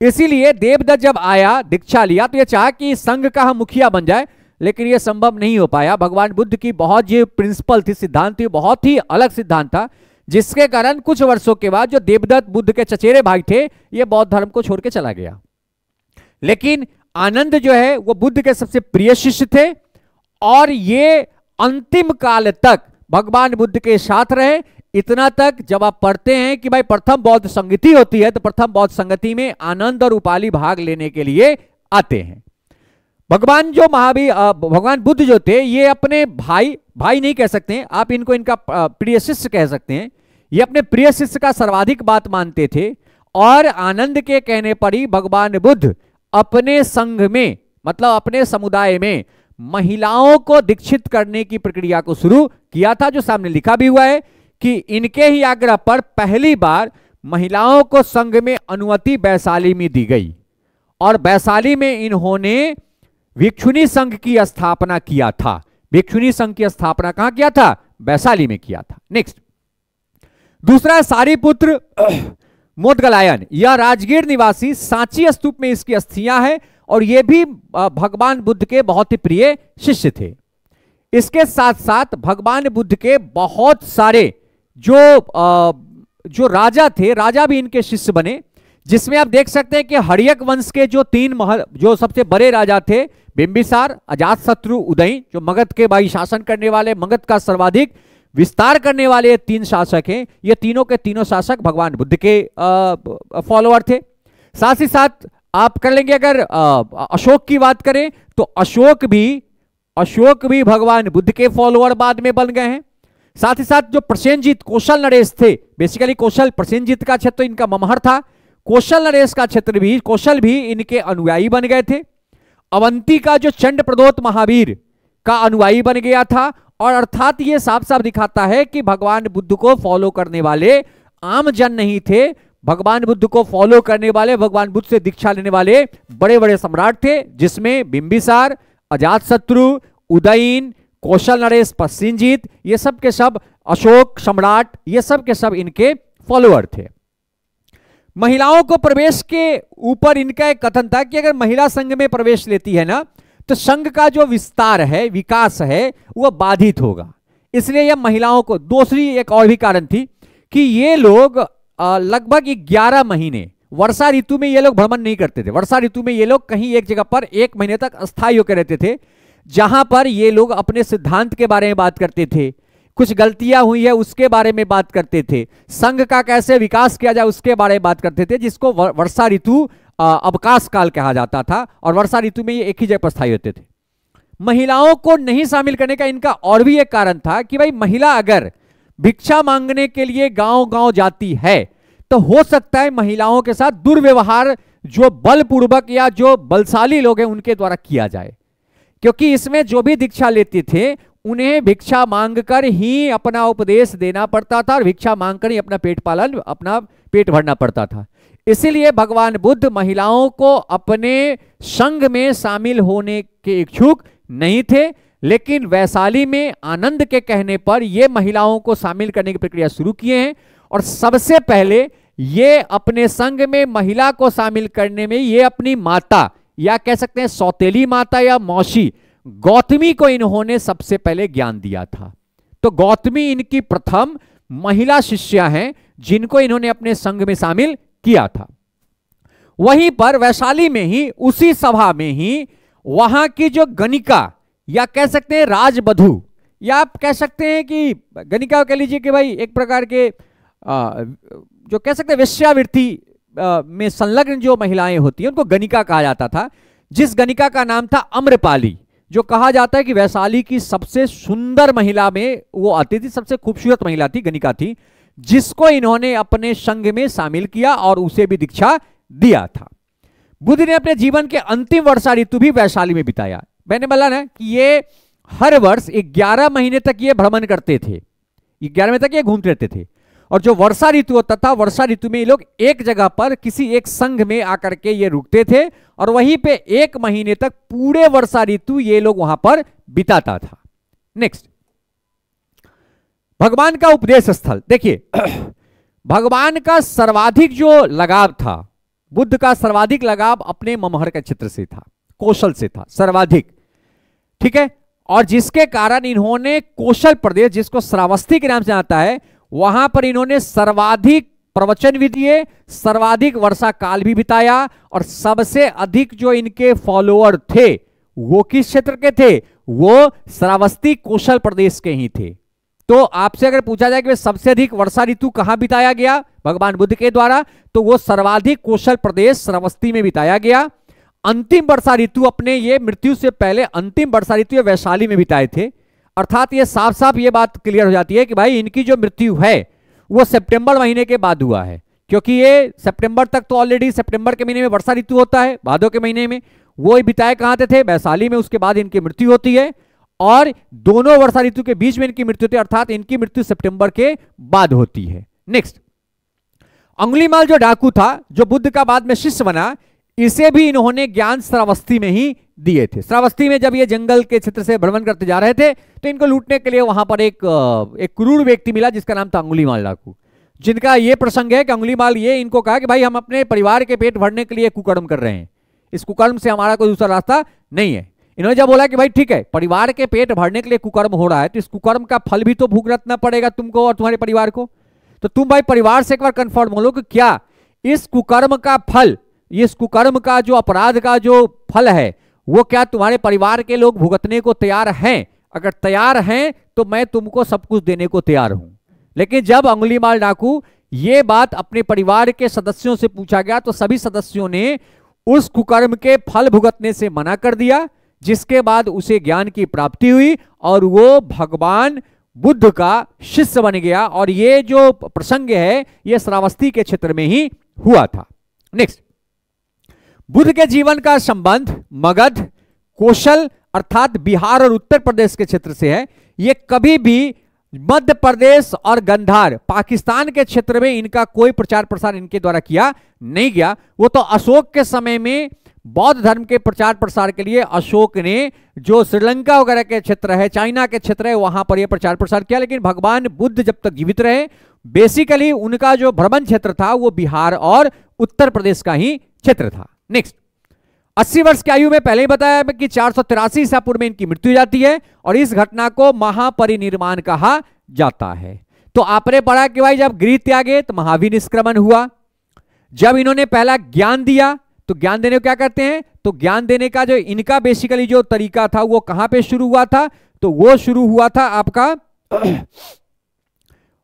इसीलिए देवदत्त जब आया, दीक्षा लिया, तो ये चाहा कि संघ का हम मुखिया बन जाए, लेकिन ये संभव नहीं हो पाया। भगवान बुद्ध की बहुत जो प्रिंसिपल थी, सिद्धांत थी, बहुत ही अलग सिद्धांत था, जिसके कारण कुछ वर्षों के बाद जो देवदत्त बुद्ध के चचेरे भाई थे, ये बौद्ध धर्म को छोड़ के चला गया। लेकिन आनंद जो है वो बुद्ध के सबसे प्रिय शिष्य थे, और ये अंतिम काल तक भगवान बुद्ध के साथ रहे। इतना तक जब आप पढ़ते हैं कि भाई प्रथम बौद्ध संगति होती है, तो प्रथम बौद्ध संगति में आनंद और उपाली भाग लेने के लिए आते हैं। भगवान जो महावीर, भगवान बुद्ध जो थे, ये अपने भाई नहीं कह सकते हैं आप, इनको इनका प्रिय शिष्य कह सकते हैं। ये अपने प्रिय शिष्य का सर्वाधिक बात मानते थे, और आनंद के कहने पर ही भगवान बुद्ध अपने संघ में, मतलब अपने समुदाय में महिलाओं को दीक्षित करने की प्रक्रिया को शुरू किया था, जो सामने लिखा भी हुआ है कि इनके ही आग्रह पर पहली बार महिलाओं को संघ में अनुमति वैशाली में दी गई, और वैशाली में इन्होंने भिक्षुणी संघ की स्थापना किया था। भिक्षुणी संघ की स्थापना कहां किया था? वैशाली में किया था। नेक्स्ट, दूसरा है सारीपुत्र मोदगलायन। यह राजगीर निवासी सांची स्तूप में इसकी अस्थियां हैं, और यह भी भगवान बुद्ध के बहुत ही प्रिय शिष्य थे। इसके साथ साथ भगवान बुद्ध के बहुत सारे जो राजा थे, राजा भी इनके शिष्य बने, जिसमें आप देख सकते हैं कि हर्यक वंश के जो 3 जो सबसे बड़े राजा थे, बिंबिसार, अजातशत्रु, उदयन, जो मगध के भाई शासन करने वाले, मगध का सर्वाधिक विस्तार करने वाले 3 शासक हैं। ये तीनों के तीनों शासक भगवान बुद्ध के फॉलोअर थे। साथ ही साथ आप कर लेंगे, अगर अशोक की बात करें तो अशोक भी भगवान बुद्ध के फॉलोअर बाद में बन गए हैं। साथ ही साथ जो प्रसेनजीत, कौशल नरेश थे, बेसिकली कौशल, प्रसेनजीत का क्षेत्र इनका ममहर था, कौशल नरेश का क्षेत्र भी, कौशल भी इनके अनुयायी बन गए थे। अवंती का जो चंड प्रदोत महावीर का अनुयायी बन गया था, और अर्थात ये साफ साफ दिखाता है कि भगवान बुद्ध को फॉलो करने वाले आम जन नहीं थे। भगवान बुद्ध को फॉलो करने वाले, भगवान बुद्ध से दीक्षा लेने वाले बड़े बड़े सम्राट थे, जिसमें बिंबिसार, अजातशत्रु, उदयन, कौशल नरेश, प्रसेनजीत, ये सब के सब, अशोक सम्राट, ये सब के सब इनके फॉलोअर थे। महिलाओं को प्रवेश के ऊपर इनका एक कथन था कि अगर महिला संघ में प्रवेश लेती है ना, तो संघ का जो विस्तार है, विकास है, वह बाधित होगा। इसलिए यह महिलाओं को, दूसरी एक और भी कारण थी कि ये लोग लगभग 11 महीने, वर्षा ऋतु में ये लोग भ्रमण नहीं करते थे। वर्षा ऋतु में ये लोग कहीं एक जगह पर 1 महीने तक अस्थायी होकर रहते थे, जहां पर ये लोग अपने सिद्धांत के बारे में बात करते थे, कुछ गलतियां हुई है उसके बारे में बात करते थे, संघ का कैसे विकास किया जाए उसके बारे में बात करते थे, जिसको वर्षा ऋतु अवकाश काल कहा जाता था। और वर्षा ऋतु में ये एक ही जगह पर स्थायी होते थे। महिलाओं को नहीं शामिल करने का इनका और भी एक कारण था कि भाई महिला अगर भिक्षा मांगने के लिए गांव गांव जाती है तो हो सकता है महिलाओं के साथ दुर्व्यवहार जो बलपूर्वक या जो बलशाली लोग हैं उनके द्वारा किया जाए, क्योंकि इसमें जो भी दीक्षा लेते थे उन्हें भिक्षा मांगकर ही अपना उपदेश देना पड़ता था और भिक्षा मांगकर ही अपना पेट पालन, अपना पेट भरना पड़ता था। इसीलिए भगवान बुद्ध महिलाओं को अपने संघ में शामिल होने के इच्छुक नहीं थे, लेकिन वैशाली में आनंद के कहने पर ये महिलाओं को शामिल करने की प्रक्रिया शुरू किए हैं। और सबसे पहले ये अपने संघ में महिला को शामिल करने में ये अपनी माता या कह सकते हैं सौतेली माता या मौसी गौतमी को इन्होंने सबसे पहले ज्ञान दिया था। तो गौतमी इनकी प्रथम महिला शिष्या हैं जिनको इन्होंने अपने संघ में शामिल किया था। वहीं पर वैशाली में ही उसी सभा में ही वहां की जो गणिका या कह सकते हैं राजबधू या आप कह सकते हैं कि गणिका कह लीजिए कि भाई एक प्रकार के जो कह सकते हैं वेश्यावृत्ति में संलग्न जो महिलाएं होती हैं उनको गणिका कहा जाता था, जिस गणिका का नाम था अम्रपाली, जो कहा जाता है कि वैशाली की सबसे सुंदर महिला में वो आती थी, सबसे खूबसूरत महिला थी, गणिका थी, जिसको इन्होंने अपने संघ में शामिल किया और उसे भी दीक्षा दिया था। बुद्ध ने अपने जीवन के अंतिम वर्षा ऋतु भी वैशाली में बिताया। मैंने बोला ना कि ये हर वर्ष 11 महीने तक ये भ्रमण करते थे, 11 महीने तक ये घूमते रहते थे। और जो वर्षा ऋतु होता था, वर्षा ऋतु में ये लोग एक जगह पर किसी एक संघ में आकर के ये रुकते थे और वहीं पे 1 महीने तक पूरे वर्षा ऋतु ये लोग वहां पर बिताता था। नेक्स्ट, भगवान का उपदेश स्थल। देखिए भगवान का सर्वाधिक जो लगाव था, बुद्ध का सर्वाधिक लगाव अपने ममहर के क्षेत्र से था, कौशल से था सर्वाधिक, ठीक है। और जिसके कारण इन्होंने कौशल प्रदेश, जिसको श्रावस्ती के नाम से आता है, वहां पर इन्होंने सर्वाधिक प्रवचन भी दिए, सर्वाधिक वर्षा काल भी बिताया और सबसे अधिक जो इनके फॉलोअर थे वो किस क्षेत्र के थे, वो श्रावस्ती कौशल प्रदेश के ही थे। तो आपसे अगर पूछा जाए कि सबसे अधिक वर्षा ऋतु कहां बिताया गया भगवान बुद्ध के द्वारा, तो वो सर्वाधिक कौशल प्रदेश श्रावस्ती में बिताया गया। अंतिम वर्षा ऋतु अपने ये मृत्यु से पहले अंतिम वर्षा ऋतु ये वैशाली में बिताए थे। अर्थात ये साफ साफ ये बात क्लियर हो जाती है कि भाई इनकी जो मृत्यु है वो सितंबर महीने के बाद हुआ है, क्योंकि ये सितंबर तक तो ऑलरेडी सितंबर के महीने में वर्षा ऋतु होता है, भादों के महीने में वो बिताए कहां थे, वैशाली में। उसके बाद इनकी मृत्यु होती है और दोनों वर्षा ऋतु के बीच में इनकी मृत्यु होती है, अर्थात इनकी मृत्यु सितंबर के बाद होती है। नेक्स्ट, अंगुलीमाल जो डाकू था, जो बुद्ध का बाद में शिष्य बना, इसे भी इन्होंने ज्ञान श्रावस्ती में ही दिए थे। श्रावस्ती में जब ये जंगल के क्षेत्र से भ्रमण करते जा रहे थे तो इनको लूटने के लिए वहां पर एक क्रूर व्यक्ति मिला जिसका नाम था अंगुलीमाल डाकू, जिनका ये प्रसंग है कि अंगुलीमाल ये इनको कहा कि भाई हम अपने परिवार के पेट भरने के लिए कुकर्म कर रहे हैं, इस कुकर्म से हमारा कोई दूसरा रास्ता नहीं है। इन्होंने जब बोला कि भाई ठीक है, परिवार के पेट भरने के लिए कुकर्म हो रहा है तो इस कुकर्म का फल भी तो भुगतना पड़ेगा तुमको और तुम्हारे परिवार को, तो तुम भाई परिवार से एक बार कंफर्म हो लो कि क्या इस कुकर्म का फल, इस कुकर्म का जो अपराध का जो फल है वो क्या तुम्हारे परिवार के लोग भुगतने को तैयार हैं? अगर तैयार हैं तो मैं तुमको सब कुछ देने को तैयार हूं। लेकिन जब अंगुलीमाल डाकू ये बात अपने परिवार के सदस्यों से पूछा गया तो सभी सदस्यों ने उस कुकर्म के फल भुगतने से मना कर दिया, जिसके बाद उसे ज्ञान की प्राप्ति हुई और वो भगवान बुद्ध का शिष्य बन गया। और ये जो प्रसंग है ये श्रावस्ती के क्षेत्र में ही हुआ था। नेक्स्ट, बुद्ध के जीवन का संबंध मगध, कौशल अर्थात बिहार और उत्तर प्रदेश के क्षेत्र से है। ये कभी भी मध्य प्रदेश और गंधार पाकिस्तान के क्षेत्र में इनका कोई प्रचार प्रसार इनके द्वारा किया नहीं गया। वो तो अशोक के समय में बौद्ध धर्म के प्रचार प्रसार के लिए अशोक ने जो श्रीलंका वगैरह के क्षेत्र है, चाइना के क्षेत्र है, वहां पर यह प्रचार प्रसार किया। लेकिन भगवान बुद्ध जब तक जीवित रहे बेसिकली उनका जो भ्रमण क्षेत्र था वो बिहार और उत्तर प्रदेश का ही क्षेत्र था। नेक्स्ट, 80 वर्ष की आयु में पहले ही बताया कि 483 ईसा पूर्व में इनकी मृत्यु हो जाती है और इस घटना को महापरिनिर्वाण कहा जाता है। तो आपने पढ़ा कि भाई जब गृह त्यागे तो महावीर निष्क्रमण हुआ, जब इन्होंने पहला ज्ञान दिया तो ज्ञान देने को क्या करते हैं, तो ज्ञान देने का जो इनका बेसिकली जो तरीका था वो कहां पे शुरू हुआ था, तो वो शुरू हुआ था आपका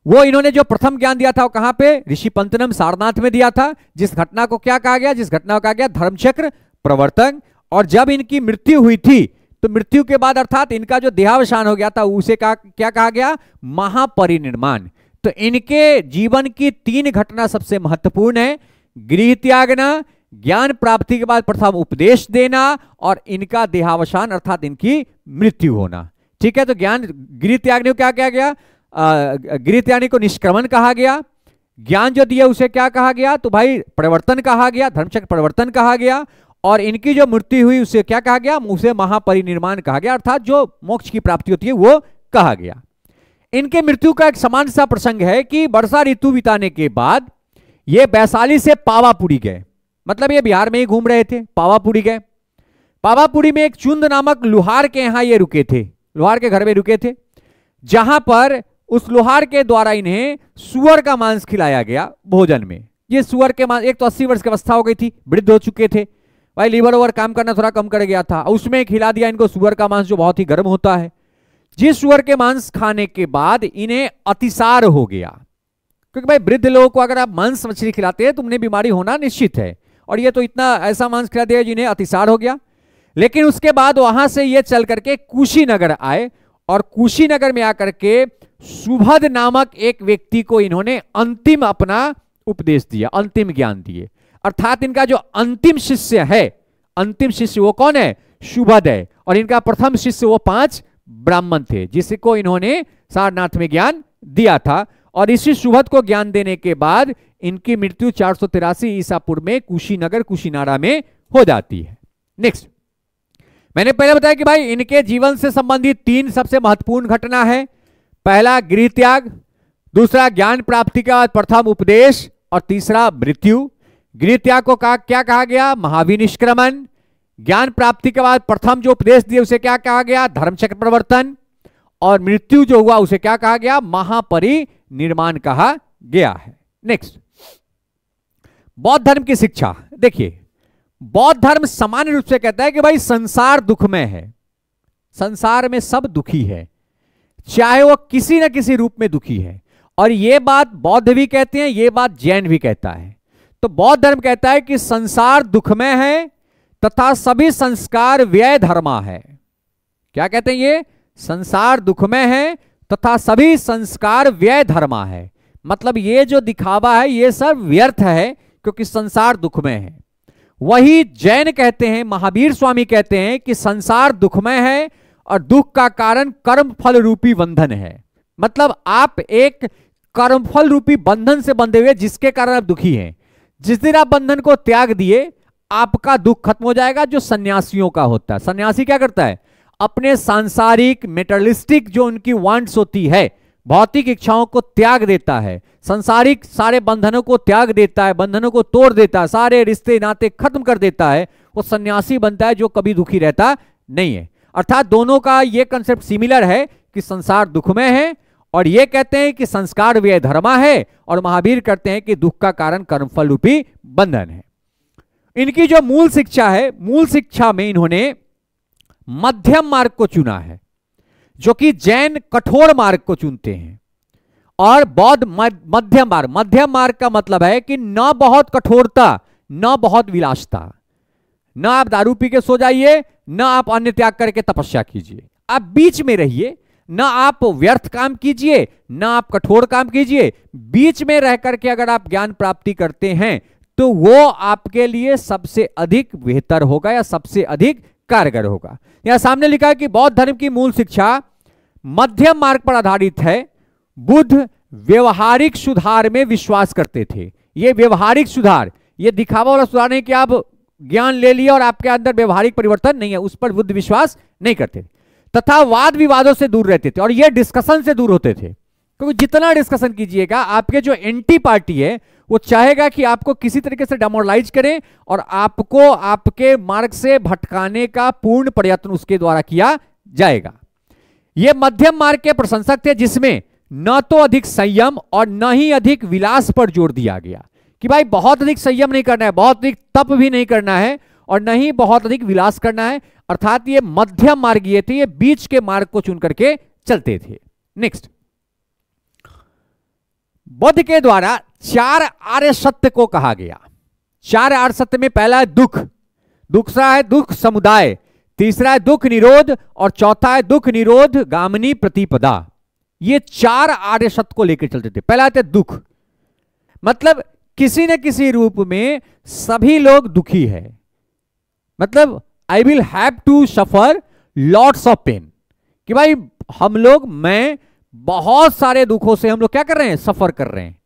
वो इन्होंने जो प्रथम ज्ञान दिया था वो कहां पे, ऋषि पंतनम सारनाथ में दिया था, जिस घटना को क्या कहा गया, जिस घटना को कहा गया धर्मचक्र प्रवर्तन। और जब इनकी मृत्यु हुई थी तो मृत्यु के बाद अर्थात इनका जो देहावसान हो गया था उसे क्या कहा गया, महापरिनिर्माण। तो इनके जीवन की 3 घटना सबसे महत्वपूर्ण है, गृह त्यागना, ज्ञान प्राप्ति के बाद प्रथम उपदेश देना और इनका देहावसान अर्थात इनकी मृत्यु होना। ठीक है, तो ज्ञान गृह त्यागने को क्या कहा गया, गृह त्यागने को निष्क्रमण कहा गया, ज्ञान जो दिया उसे क्या कहा गया, तो भाई प्रवर्तन कहा गया, धर्मचक्र प्रवर्तन कहा गया। और इनकी जो मृत्यु हुई उसे क्या कहा गया, उसे महापरिनिर्माण कहा गया, अर्थात जो मोक्ष की प्राप्ति होती है वो कहा गया। इनके मृत्यु का एक समान सा प्रसंग है कि वर्षा ऋतु बिताने के बाद ये वैशाली से पावापुरी गए, मतलब ये बिहार में ही घूम रहे थे, पावापुरी गए। पावापुरी में एक चुंद नामक लुहार के यहां ये रुके थे, लुहार के घर में रुके थे, जहां पर उस लुहार के द्वारा इन्हें सुअर का मांस खिलाया गया भोजन में। ये सुअर के मांस, एक तो 80 वर्ष की अवस्था हो गई थी, वृद्ध हो चुके थे, भाई लीवर ओवर काम करना थोड़ा कम कर गया था, उसमें खिला दिया इनको सुअर का मांस जो बहुत ही गर्म होता है। जिस सुअर के मांस खाने के बाद इन्हें अतिसार हो गया, क्योंकि भाई वृद्ध लोगों को अगर आप मांस मछली खिलाते हैं तो उन्हें बीमारी होना निश्चित है, और ये तो इतना ऐसा मांस खिला दिया जिन्हें अतिसार हो गया। लेकिन उसके बाद वहां से ये चल करके कुशीनगर आए, और कुशीनगर में आकर के सुभद नामक एक व्यक्ति को इन्होंने अंतिम अपना उपदेश दिया, अंतिम ज्ञान दिए। अर्थात इनका जो अंतिम शिष्य है, अंतिम शिष्य वो कौन है, सुभद है। और इनका प्रथम शिष्य वो 5 ब्राह्मण थे जिसको इन्होंने सारनाथ में ज्ञान दिया था। और इसी सुभद को ज्ञान देने के बाद इनकी मृत्यु 483 ईसा पूर्व में कुशीनगर कुशीनारा में हो जाती है। नेक्स्ट, मैंने पहले बताया कि भाई इनके जीवन से संबंधित 3 सबसे महत्वपूर्ण घटना है। पहला गृह त्याग, दूसरा ज्ञान प्राप्ति का प्रथम उपदेश, और तीसरा मृत्यु। गृह त्याग को क्या कहा गया, महाविनिष्क्रमण। ज्ञान प्राप्ति के बाद प्रथम जो उपदेश दिए उसे क्या कहा गया, धर्मचक्र प्रवर्तन। और मृत्यु जो हुआ उसे क्या कहा गया, महापरिनिर्माण कहा गया है। नेक्स्ट, बौद्ध धर्म की शिक्षा। देखिए, बौद्ध धर्म सामान्य रूप से कहता है कि भाई संसार दुखमय है, संसार में सब दुखी है, चाहे वो किसी न किसी रूप में दुखी है। और ये बात बौद्ध भी कहते हैं, ये बात जैन भी कहता है। तो बौद्ध धर्म कहता है कि संसार दुखमय है तथा सभी संस्कार व्यय धर्मा है। क्या कहते हैं ये, संसार दुखमय है तथा सभी संस्कार व्यय धर्मा है, मतलब ये जो दिखावा है ये सब व्यर्थ है क्योंकि संसार दुखमय है। वही जैन कहते हैं, महावीर स्वामी कहते हैं कि संसार दुखमय है और दुख का कारण कर्म फल रूपी बंधन है। मतलब आप एक कर्मफल रूपी बंधन से बंधे हुए जिसके कारण आप दुखी हैं। जिस दिन आप बंधन को त्याग दिए आपका दुख खत्म हो जाएगा, जो सन्यासियों का होता है। सन्यासी क्या करता है, अपने सांसारिक मेटरलिस्टिक जो उनकी वांट्स होती है, भौतिक इच्छाओं को त्याग देता है, सांसारिक सारे बंधनों को त्याग देता है, बंधनों को तोड़ देता है, सारे रिश्ते नाते खत्म कर देता है, वो सन्यासी बनता है जो कभी दुखी रहता नहीं है। अर्थात दोनों का ये कंसेप्ट सिमिलर है कि संसार दुखमय है, और ये कहते हैं कि संस्कार व्यय धर्मा है, और महावीर कहते हैं कि दुख का कारण कर्मफल रूपी बंधन है। इनकी जो मूल शिक्षा है, मूल शिक्षा में इन्होंने मध्यम मार्ग को चुना है, जो कि जैन कठोर मार्ग को चुनते हैं, और बौद्ध मध्यम मार्ग। मध्यम मार्ग का मतलब है कि न बहुत कठोरता न बहुत विलासता, न आप दारू पी के सो जाइए, न आप अन्य त्याग करके तपस्या कीजिए, आप बीच में रहिए। न आप व्यर्थ काम कीजिए न आप कठोर काम कीजिए, बीच में रह करके अगर आप ज्ञान प्राप्ति करते हैं तो वो आपके लिए सबसे अधिक बेहतर होगा या सबसे अधिक कारगर होगा। यहां सामने लिखा है कि बौद्ध धर्म की मूल शिक्षा मध्यम मार्ग पर आधारित है। बुद्ध व्यवहारिक सुधार में विश्वास करते थे। ये व्यवहारिक सुधार, ये दिखावा वाला सुधार नहीं कि आप ज्ञान ले लिया और आपके अंदर व्यवहारिक परिवर्तन नहीं है, उस पर बुद्ध विश्वास नहीं करते थे। तथा वाद विवादों से दूर रहते थे, और ये डिस्कशन से दूर होते थे, क्योंकि जितना डिस्कशन कीजिएगा आपके जो एंटी पार्टी है वो चाहेगा कि आपको किसी तरीके से डेमोरलाइज करें और आपको आपके मार्ग से भटकाने का पूर्ण प्रयत्न उसके द्वारा किया जाएगा। ये मध्यम मार्ग के प्रशंसक थे, जिसमें न तो अधिक संयम और न ही अधिक विलास पर जोर दिया गया कि भाई बहुत अधिक संयम नहीं करना है, बहुत अधिक तप भी नहीं करना है, और न ही बहुत अधिक विलास करना है, अर्थात ये मध्यम मार्गीय थे, ये बीच के मार्ग को चुन करके चलते थे। नेक्स्ट, बुद्ध के द्वारा 4 आर्य सत्य को कहा गया। 4 आर्य सत्य में पहला है दुख, दूसरा है दुख समुदाय, तीसरा है दुख निरोध और चौथा है दुख निरोध गामिनी प्रतिपदा। ये 4 आर्य सत्य को लेकर चलते थे। पहला आता है दुख, मतलब किसी न किसी रूप में सभी लोग दुखी है, मतलब I will have to suffer lots of pain, कि भाई हम लोग, मैं बहुत सारे दुखों से हम लोग क्या कर रहे हैं, सफर कर रहे हैं,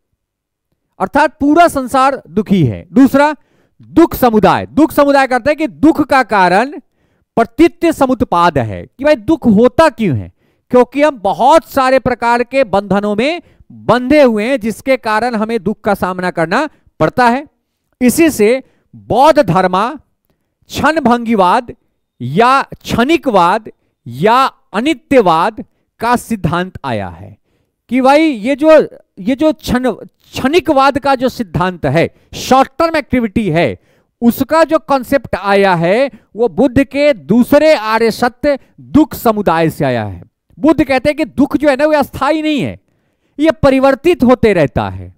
अर्थात पूरा संसार दुखी है। दूसरा दुख समुदाय, दुख समुदाय करते हैं कि दुख का कारण प्रतित्य समुत्पाद है, कि भाई दुख होता क्यों है, क्योंकि हम बहुत सारे प्रकार के बंधनों में बंधे हुए हैं जिसके कारण हमें दुख का सामना करना पड़ता है। इसी से बौद्ध धर्मा क्षणभंगीवाद या क्षणिकवाद या अनित्यवाद का सिद्धांत आया है, कि भाई ये जो क्षणिकवाद का जो सिद्धांत है, शॉर्ट टर्म एक्टिविटी है, उसका जो कॉन्सेप्ट आया है वो बुद्ध के दूसरे आर्य सत्य दुख समुदाय से आया है। बुद्ध कहते हैं कि दुख जो है ना वो अस्थायी नहीं है, ये परिवर्तित होते रहता है।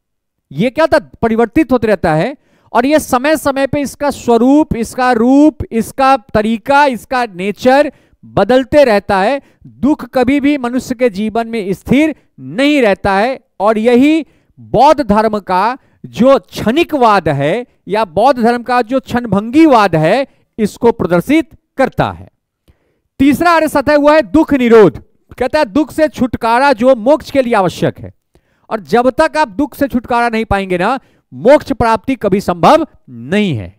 ये क्या था, परिवर्तित होते रहता है, और ये समय समय पे इसका स्वरूप, इसका रूप, इसका तरीका, इसका नेचर बदलते रहता है। दुख कभी भी मनुष्य के जीवन में स्थिर नहीं रहता है, और यही बौद्ध धर्म का जो क्षणिकवाद है या बौद्ध धर्म का जो क्षणभंगीवाद है, इसको प्रदर्शित करता है। तीसरा आर्य सत्य है वो है दुख निरोध, कहता है दुख से छुटकारा जो मोक्ष के लिए आवश्यक है, और जब तक आप दुख से छुटकारा नहीं पाएंगे ना, मोक्ष प्राप्ति कभी संभव नहीं है।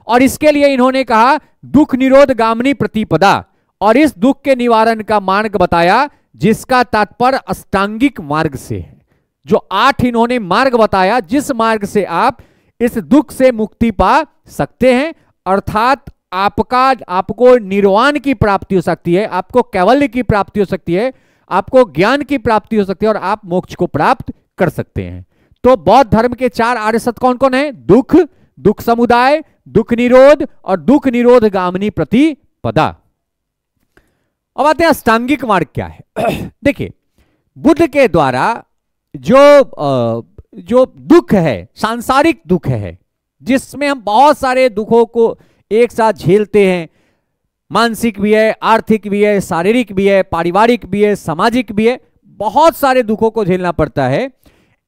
और इसके लिए इन्होंने कहा दुख निरोध गामिनी प्रतिपदा, और इस दुख के निवारण का मार्ग बताया जिसका तात्पर्य अष्टांगिक मार्ग से है। जो 8 इन्होंने मार्ग बताया जिस मार्ग से आप इस दुख से मुक्ति पा सकते हैं, अर्थात आपको निर्वाण की प्राप्ति हो सकती है, आपको कैवल्य की प्राप्ति हो सकती है, आपको ज्ञान की प्राप्ति हो सकती है, और आप मोक्ष को प्राप्त कर सकते हैं। तो बौद्ध धर्म के 4 आर्य सत्य कौन कौन है, दुख, दुख समुदाय, दुख निरोध और दुख निरोध गामिनी प्रतिपदा। अब आते हैं अष्टांगिक मार्ग क्या है। देखिए, बुद्ध के द्वारा जो दुख है, सांसारिक दुख है, जिसमें हम बहुत सारे दुखों को एक साथ झेलते हैं, मानसिक भी है, आर्थिक भी है, शारीरिक भी है, पारिवारिक भी है, सामाजिक भी है, बहुत सारे दुखों को झेलना पड़ता है।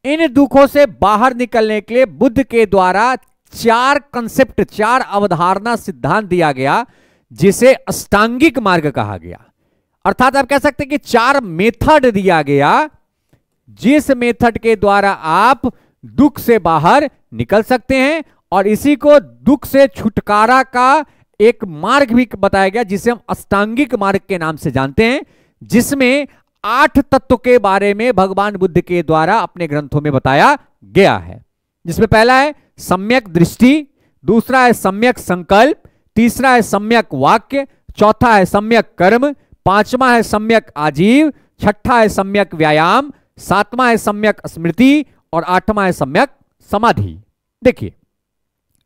इन दुखों से बाहर निकलने के लिए बुद्ध के द्वारा 4 कंसेप्ट, 4 अवधारणा सिद्धांत दिया गया, जिसे अष्टांगिक मार्ग कहा गया। अर्थात आप कह सकते हैं कि 4 मेथड दिया गया, जिस मेथड के द्वारा आप दुख से बाहर निकल सकते हैं, और इसी को दुख से छुटकारा का एक मार्ग भी बताया गया, जिसे हम अष्टांगिक मार्ग के नाम से जानते हैं, जिसमें 8 तत्व के बारे में भगवान बुद्ध के द्वारा अपने ग्रंथों में बताया गया है। जिसमें पहला है सम्यक दृष्टि, दूसरा है सम्यक संकल्प, तीसरा है सम्यक वाक्य, चौथा है सम्यक कर्म, पांचवा है सम्यक आजीव, छठा है सम्यक व्यायाम, सातवां है सम्यक स्मृति और आठवां है सम्यक समाधि। देखिए,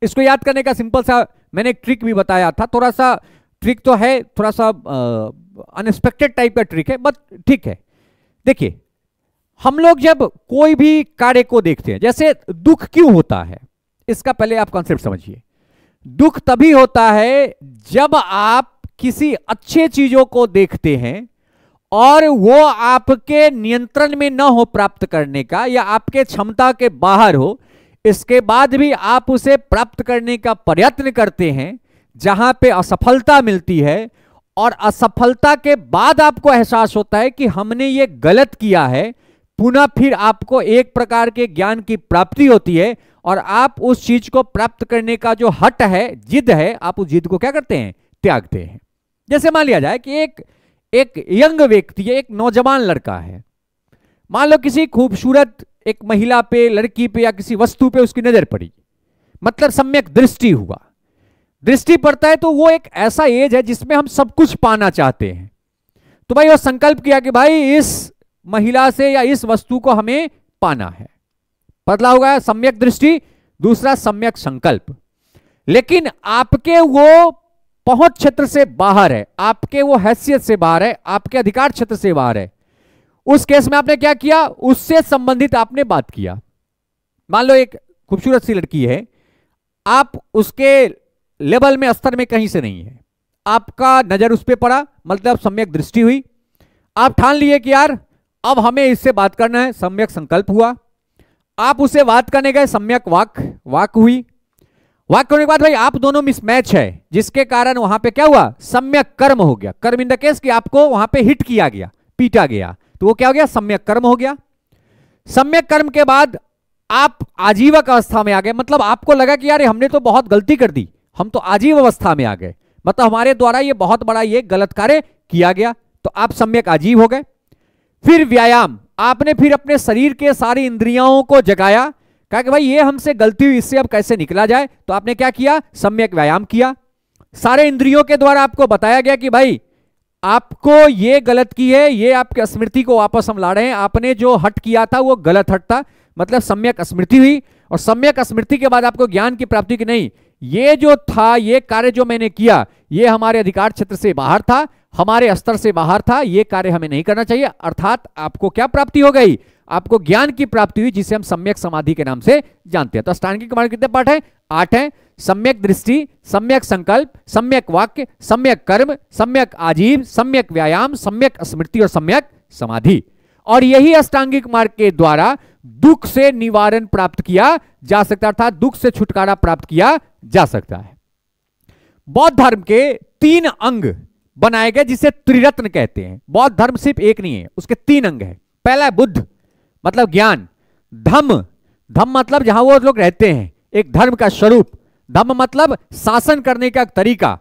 इसको याद करने का सिंपल सा मैंने एक ट्रिक भी बताया था, थोड़ा सा ट्रिक तो है, थोड़ा सा अनएक्सपेक्टेड टाइप का ट्रिक है, बट ठीक है। देखिए, हम लोग जब कोई भी कार्य को देखते हैं, जैसे दुख क्यों होता है, इसका पहले आप कॉन्सेप्ट समझिए। दुख तभी होता है जब आप किसी अच्छे चीजों को देखते हैं और वो आपके नियंत्रण में न हो प्राप्त करने का, या आपके क्षमता के बाहर हो, इसके बाद भी आप उसे प्राप्त करने का प्रयत्न करते हैं, जहां पे असफलता मिलती है, और असफलता के बाद आपको एहसास होता है कि हमने ये गलत किया है, पुनः फिर आपको एक प्रकार के ज्ञान की प्राप्ति होती है, और आप उस चीज को प्राप्त करने का जो हट है, जिद है, आप उस जिद को क्या करते हैं, त्यागते हैं। जैसे मान लिया जाए कि एक यंग व्यक्ति है, एक नौजवान लड़का है, मान लो किसी खूबसूरत एक महिला पे, लड़की पे या किसी वस्तु पे उसकी नजर पड़ी, मतलब सम्यक दृष्टि हुआ। दृष्टि पड़ता है तो वो एक ऐसा एज है जिसमें हम सब कुछ पाना चाहते हैं। तो भाई वो संकल्प किया कि भाई इस महिला से या इस वस्तु को हमें पाना है, पतला होगा सम्यक दृष्टि, दूसरा सम्यक संकल्प। लेकिन आपके वो पहुंच क्षेत्र से बाहर है, आपके वो हैसियत से बाहर है, आपके अधिकार क्षेत्र से बाहर है, उस केस में आपने क्या किया, उससे संबंधित आपने बात किया। मान लो एक खूबसूरत सी लड़की है, आप उसके लेवल में, स्तर में कहीं से नहीं है, आपका नजर उस पर पड़ा, मतलब सम्यक दृष्टि हुई, आप ठान लिए कि यार अब हमें इससे बात करना है, सम्यक संकल्प हुआ, आप उससे बात करने गए, सम्यक वाक हुई, वाक होने के बाद भाई आप दोनों मिसमैच है, जिसके कारण वहां पे क्या हुआ, सम्यक कर्म हो गया। कर्म इन द केस कि आपको वहां पे हिट किया गया, पीटा गया, तो वो क्या हो गया, सम्यक कर्म हो गया। सम्यक कर्म के बाद आप आजीवक अवस्था में आ गए, मतलब आपको लगा कि यार हमने तो बहुत गलती कर दी, हम तो आजीव अवस्था में आ गए, मतलब हमारे द्वारा ये बहुत बड़ा ये गलत कार्य किया गया, तो आप सम्यक आजीव हो गए। फिर व्यायाम, आपने फिर अपने शरीर के सारी इंद्रियों को जगाया, कहा कि भाई ये हमसे गलती हुई, इससे अब कैसे निकला जाए, तो आपने क्या किया, सम्यक व्यायाम किया। सारे इंद्रियों के द्वारा आपको बताया गया कि भाई आपको ये गलत की है, ये आपकी स्मृति को वापस हम ला रहे हैं, आपने जो हट किया था वो गलत हट था, मतलब सम्यक स्मृति हुई। और सम्यक स्मृति के बाद आपको ज्ञान की प्राप्ति की, नहीं ये जो था, ये कार्य जो मैंने किया, ये हमारे अधिकार क्षेत्र से बाहर था, हमारे स्तर से बाहर था, ये कार्य हमें नहीं करना चाहिए, अर्थात आपको क्या प्राप्ति हो गई, आपको ज्ञान की प्राप्ति हुई, जिसे हम सम्यक समाधि के नाम से जानते हैं। तो अष्टांगिक मार्ग कितने पाठ है, 8 हैं। सम्यक दृष्टि, सम्यक संकल्प, सम्यक वाक्य, सम्यक कर्म, सम्यक आजीव, सम्यक व्यायाम, सम्यक स्मृति और सम्यक समाधि। और यही अष्टांगिक मार्ग के द्वारा दुख से निवारण प्राप्त किया जा सकता है, अर्थात दुख से छुटकारा प्राप्त किया जा सकता है। बौद्ध धर्म के 3 अंग बनाए गए, जिसे त्रिरत्न कहते हैं। बौद्ध धर्म सिर्फ एक नहीं है, उसके 3 अंग है। पहला है बुद्ध, मतलब ज्ञान। धम्म, धम्म मतलब जहां वो लोग रहते हैं, एक धर्म का स्वरूप। धम्म मतलब शासन करने का तरीका,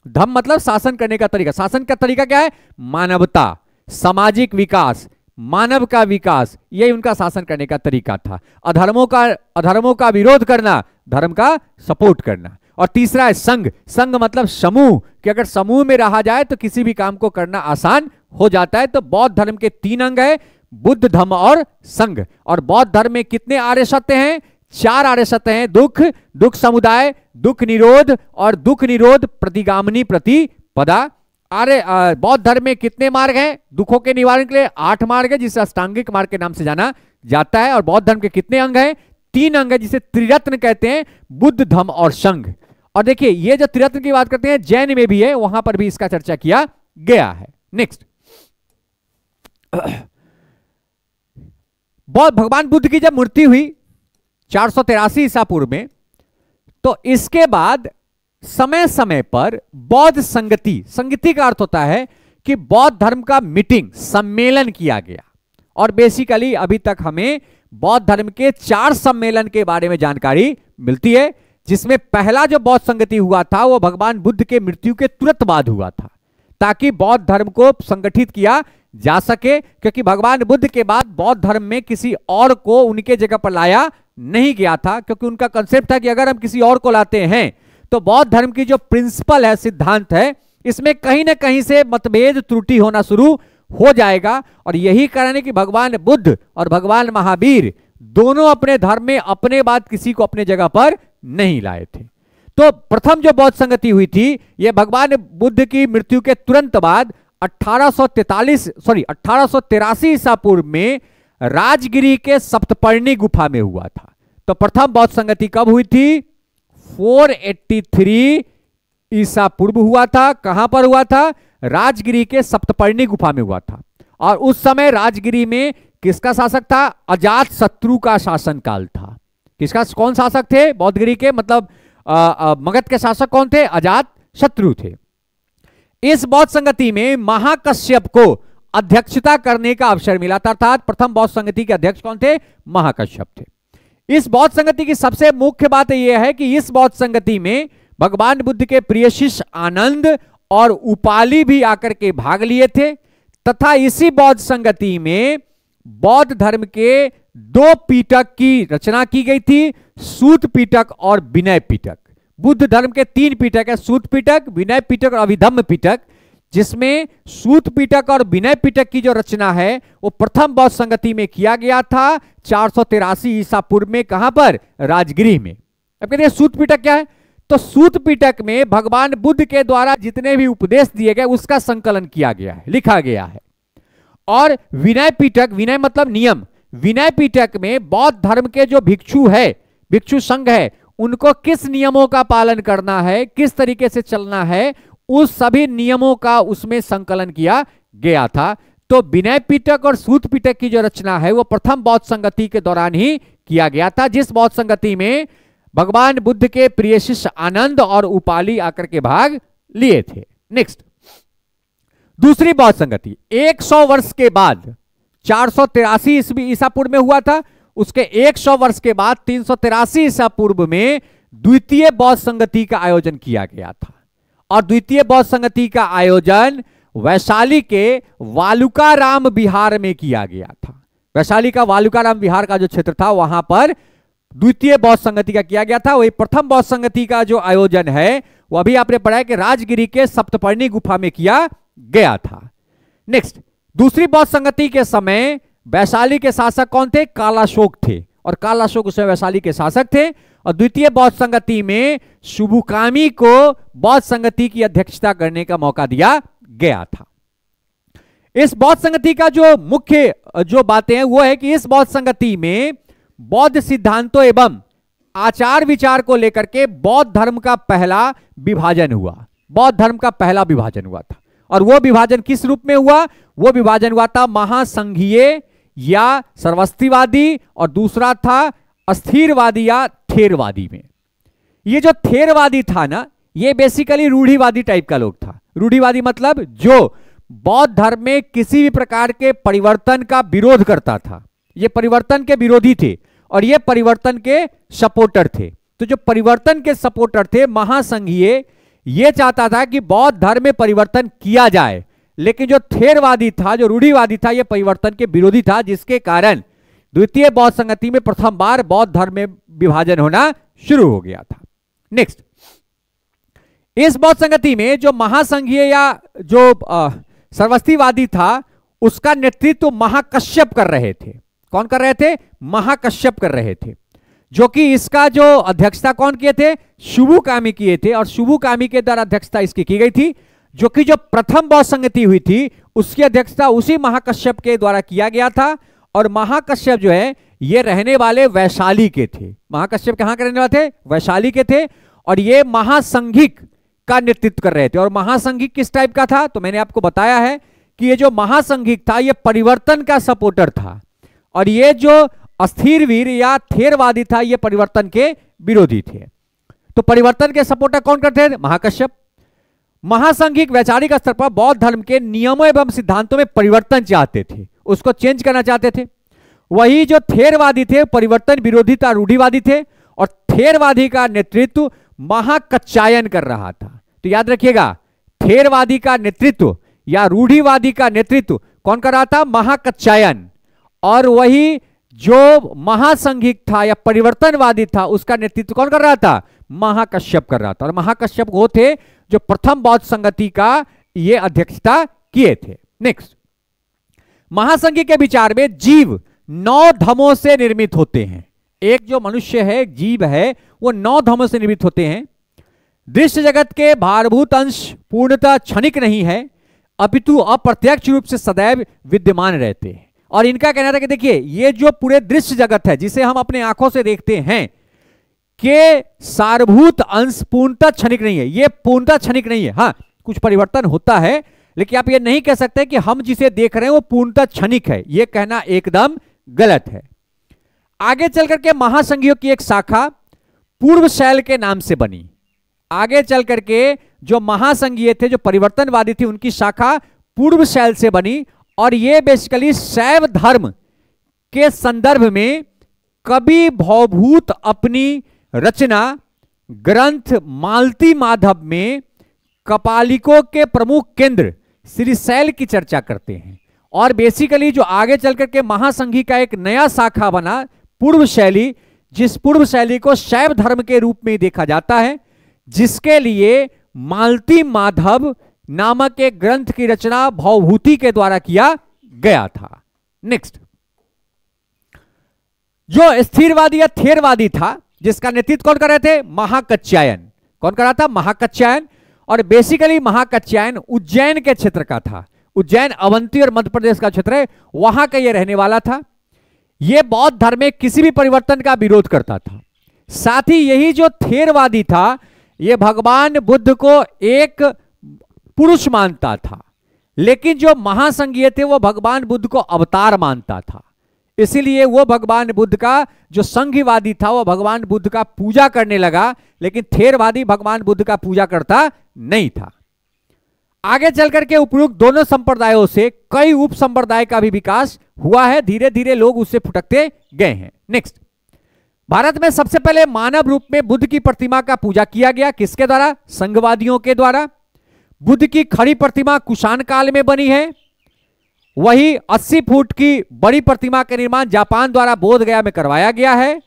धम्म मतलब शासन करने का तरीका। शासन का तरीका क्या है, मानवता, सामाजिक विकास, मानव का विकास, यही उनका शासन करने का तरीका था। अधर्मों का विरोध करना, धर्म का सपोर्ट करना। और तीसरा है संघ, संघ मतलब समूह, कि अगर समूह में रहा जाए तो किसी भी काम को करना आसान हो जाता है। तो बौद्ध धर्म के 3 अंग है, बुद्ध, धम्म और संघ। और बौद्ध धर्म में कितने आर्य सत्य हैं, 4 आर्य सत्य हैं। दुख, दुख समुदाय, दुख निरोध और दुख निरोध प्रतिगामिनी प्रतिपदा। बौद्ध धर्म में कितने मार्ग हैं दुखों के निवारण के लिए, 8 मार्ग है, जिसे अष्टांगिक मार्ग के नाम से जाना जाता है। और बौद्ध धर्म के कितने अंग हैं, 3 अंग है, जिसे त्रिरत्न कहते हैं, बुद्ध, धम्म और संघ। और देखिए ये जो त्रिरत्न की बात करते हैं, जैन में भी है, वहां पर भी इसका चर्चा किया गया है। नेक्स्ट, भगवान बुद्ध की जब मूर्ति हुई 483 ईसा पूर्व में, तो इसके बाद समय समय पर बौद्ध संगति, संगति का अर्थ होता है कि बौद्ध धर्म का मीटिंग, सम्मेलन किया गया। और बेसिकली अभी तक हमें बौद्ध धर्म के 4 सम्मेलन के बारे में जानकारी मिलती है, जिसमें पहला जो बौद्ध संगति हुआ था वो भगवान बुद्ध के मृत्यु के तुरंत बाद हुआ था, ताकि बौद्ध धर्म को संगठित किया जा सके। क्योंकि भगवान बुद्ध के बाद बौद्ध धर्म में किसी और को उनके जगह पर लाया नहीं गया था, क्योंकि उनका कंसेप्ट था कि अगर हम किसी और को लाते हैं तो बौद्ध धर्म की जो प्रिंसिपल है, सिद्धांत है, इसमें कहीं ना कहीं से मतभेद, त्रुटि होना शुरू हो जाएगा। और यही कारण है कि भगवान बुद्ध और भगवान महावीर दोनों अपने धर्म में अपने बाद किसी को अपने जगह पर नहीं लाए थे। तो प्रथम जो बौद्ध संगति हुई थी, यह भगवान बुद्ध की मृत्यु के तुरंत बाद 1883 ईसा पूर्व में राजगिरी के सप्तपर्णी गुफा में हुआ था। तो प्रथम बौद्ध संगति कब हुई थी, 483 ईसा पूर्व हुआ था। कहां पर हुआ था, राजगिरी के सप्तपर्णी गुफा में हुआ था। और उस समय राजगिरी में किसका शासक था, अजात शत्रु का शासन काल था। किसका, कौन शासक थे बौद्धगिरी के, मतलब मगध के शासक कौन थे, अजात शत्रु थे। इस बौद्ध संगति में महाकश्यप को अध्यक्षता करने का अवसर मिला था, अर्थात प्रथम बौद्ध संगति के अध्यक्ष कौन थे, महाकश्यप थे। इस बौद्ध संगति की सबसे मुख्य बात यह है कि इस बौद्ध संगति में भगवान बुद्ध के प्रिय शिष्य आनंद और उपाली भी आकर के भाग लिए थे। तथा इसी बौद्ध संगति में बौद्ध धर्म के 2 पीटक की रचना की गई थी, सूत पीटक और विनय पीटक। बुद्ध धर्म के 3 पीटक है, सूत पीटक, विनय पीटक और अभिधम्म पीटक, जिसमें सूत पीटक और विनय पीटक की जो रचना है वो प्रथम बौद्ध संगति में किया गया था 483 ईसा पूर्व में। कहां पर, राजगिरी में। अब कहते हैं सूत पीटक क्या है, तो सूत पिटक में भगवान बुद्ध के द्वारा जितने भी उपदेश दिए गए उसका संकलन किया गया है, लिखा गया है। और विनय पिटक, विनय मतलब नियम, विनय पिटक में बौद्ध धर्म के जो भिक्षु है, भिक्षु संघ है, उनको किस नियमों का पालन करना है, किस तरीके से चलना है, उस सभी नियमों का उसमें संकलन किया गया था। तो विनय पिटक और सूत पिटक की जो रचना है वो प्रथम बौद्ध संगति के दौरान ही किया गया था, जिस बौद्ध संगति में भगवान बुद्ध के प्रिय शिष्य आनंद और उपाली आकर के भाग लिए थे। नेक्स्ट, दूसरी बौद्ध संगति 100 वर्ष के बाद, 483 ईस्वी ईसा पूर्व में हुआ था, उसके 100 वर्ष के बाद 383 ईसा पूर्व में द्वितीय बौद्ध संगति का आयोजन किया गया था। और द्वितीय बौद्ध संगति का आयोजन वैशाली के वालुकाराम विहार में किया गया था। वैशाली का वालुकाराम विहार का जो क्षेत्र था वहां पर द्वितीय बौद्ध संगति का किया गया था। वही प्रथम बौद्ध संगति का जो आयोजन है वो अभी आपने पढ़ा है कि राजगिरी के सप्तपर्णी गुफा में किया गया था। नेक्स्ट, दूसरी बौद्ध संगति के समय वैशाली के शासक कौन थे? कालाशोक थे, और कालाशोक उस समय वैशाली के शासक थे। और द्वितीय बौद्ध संगति में शुभुकामी को बौद्ध संगति की अध्यक्षता करने का मौका दिया गया था। इस बौद्ध संगति का जो मुख्य जो बातें हैं वो है कि इस बौद्ध संगति में बौद्ध सिद्धांतों एवं आचार विचार को लेकर के बौद्ध धर्म का पहला विभाजन हुआ। बौद्ध धर्म का पहला विभाजन हुआ था, और वो विभाजन किस रूप में हुआ? वो विभाजन हुआ था महासंघीय या सर्वस्तिवादी, और दूसरा था अस्थिरवादी या थेरवादी में। ये जो थेरवादी था ना, ये बेसिकली रूढ़िवादी टाइप का लोग था। रूढ़िवादी मतलब जो बौद्ध धर्म में किसी भी प्रकार के परिवर्तन का विरोध करता था। ये परिवर्तन के विरोधी थे और ये परिवर्तन के सपोर्टर थे। तो जो परिवर्तन के सपोर्टर थे महासंघीय, ये चाहता था कि बौद्ध धर्म में परिवर्तन किया जाए, लेकिन जो थेरवादी था, जो रूढ़िवादी था, ये परिवर्तन के विरोधी था, जिसके कारण द्वितीय बौद्ध संगति में प्रथम बार बौद्ध धर्म में विभाजन होना शुरू हो गया था। नेक्स्ट, इस बौद्ध संगति में जो महासंघीय या जो सर्वस्तिवादी था उसका नेतृत्व महाकश्यप कर रहे थे। कौन कर रहे थे? महाकश्यप कर रहे थे, जो कि इसका जो अध्यक्षता कौन किए थे? शुभुकामी किए थे, और शुभुकामी के द्वारा अध्यक्षता इसकी की गई थी, जो कि जो प्रथम बौद्ध संगति हुई थी उसकी अध्यक्षता उसी महाकश्यप के द्वारा किया गया था। और महाकश्यप जो है ये रहने वाले वैशाली के थे। महाकश्यप कहां के रहने वाले थे? वैशाली के थे, और ये महासंघिक का नेतृत्व कर रहे थे। और महासंघिक किस टाइप का था? तो मैंने आपको बताया है कि ये जो महासंघिक था ये परिवर्तन का सपोर्टर था, और ये जो अस्थिरवीर या थेरवादी था ये परिवर्तन के विरोधी थे। तो परिवर्तन के सपोर्टर कौन करते थे? महाकश्यप। महासंघिक वैचारिक स्तर पर बौद्ध धर्म के नियमों एवं सिद्धांतों में परिवर्तन चाहते थे, उसको चेंज करना चाहते थे। वही जो थेरवादी थे परिवर्तन विरोधी था, रूढ़िवादी थे, और थेरवादी का नेतृत्व महाकच्चायन कर रहा था। तो याद रखिएगा, थेरवादी का नेतृत्व या रूढ़िवादी का नेतृत्व कौन कर रहा था? महाकच्चायन। और वही जो महासंघिक था या परिवर्तनवादी था उसका नेतृत्व कौन कर रहा था? महाकश्यप कर रहा था। और महाकश्यप वो थे जो प्रथम बौद्ध संगति का ये अध्यक्षता किए थे। नेक्स्ट, महासंघ के विचार में जीव 9 धमों से निर्मित होते हैं। एक जो मनुष्य है, जीव है, वो 9 धमों से निर्मित होते हैं। दृश्य जगत के भारभूत अंश पूर्णतः क्षणिक नहीं है, अपितु अप्रत्यक्ष रूप से सदैव विद्यमान रहते हैं। और इनका कहना था कि देखिए, ये जो पूरे दृश्य जगत है जिसे हम अपने आंखों से देखते हैं कि सारभूत अंश पूर्णतः क्षणिक नहीं है। ये पूर्णतः क्षणिक नहीं है, हाँ कुछ परिवर्तन होता है, लेकिन आप ये नहीं कह सकते कि हम जिसे देख रहे हैं वो पूर्णतः क्षणिक है। ये कहना एकदम गलत है। आगे चल करके महासंघियों की एक शाखा पूर्व शैल के नाम से बनी। आगे चल करके जो महासंघीय थे, जो परिवर्तनवादी थे, उनकी शाखा पूर्व शैल से बनी। और ये बेसिकली शैव धर्म के संदर्भ में कवि भवभूत अपनी रचना ग्रंथ मालती माधव में कपालिकों के प्रमुख केंद्र श्रीशैल की चर्चा करते हैं। और बेसिकली जो आगे चल करके महासंघी का एक नया शाखा बना पूर्व शैली, जिस पूर्व शैली को शैव धर्म के रूप में देखा जाता है, जिसके लिए मालती माधव नामक एक ग्रंथ की रचना भवभूति के द्वारा किया गया था। नेक्स्ट, जो स्थिरवादी या थेरवादी था, जिसका नेतृत्व कौन कर रहे थे? महाकच्चायन। कौन करा था? महाकात्यायन। और बेसिकली महाकात्यायन उज्जैन के क्षेत्र का था। उज्जैन अवंती और मध्य प्रदेश का क्षेत्र है, वहां का ये रहने वाला था। ये बौद्ध धर्म में किसी भी परिवर्तन का विरोध करता था। साथ ही यही जो थेरवादी था, ये भगवान बुद्ध को एक पुरुष मानता था, लेकिन जो महासंघीय थे वो भगवान बुद्ध को अवतार मानता था। इसीलिए वो भगवान बुद्ध का, जो संघीवादी था, वो भगवान बुद्ध का पूजा करने लगा, लेकिन थेरवादी भगवान बुद्ध का पूजा करता नहीं था। आगे चल करके उपयुक्त दोनों संप्रदायों से कई उप संप्रदाय का भी विकास हुआ है, धीरे धीरे लोग उससे फुटकते गए हैं। नेक्स्ट, भारत में सबसे पहले मानव रूप में बुद्ध की प्रतिमा का पूजा किया गया। किसके द्वारा? संघवादियों के द्वारा। बुद्ध की खड़ी प्रतिमा कुषाण काल में बनी है। वही 80 फुट की बड़ी प्रतिमा का निर्माण जापान द्वारा बोध गया में करवाया गया है।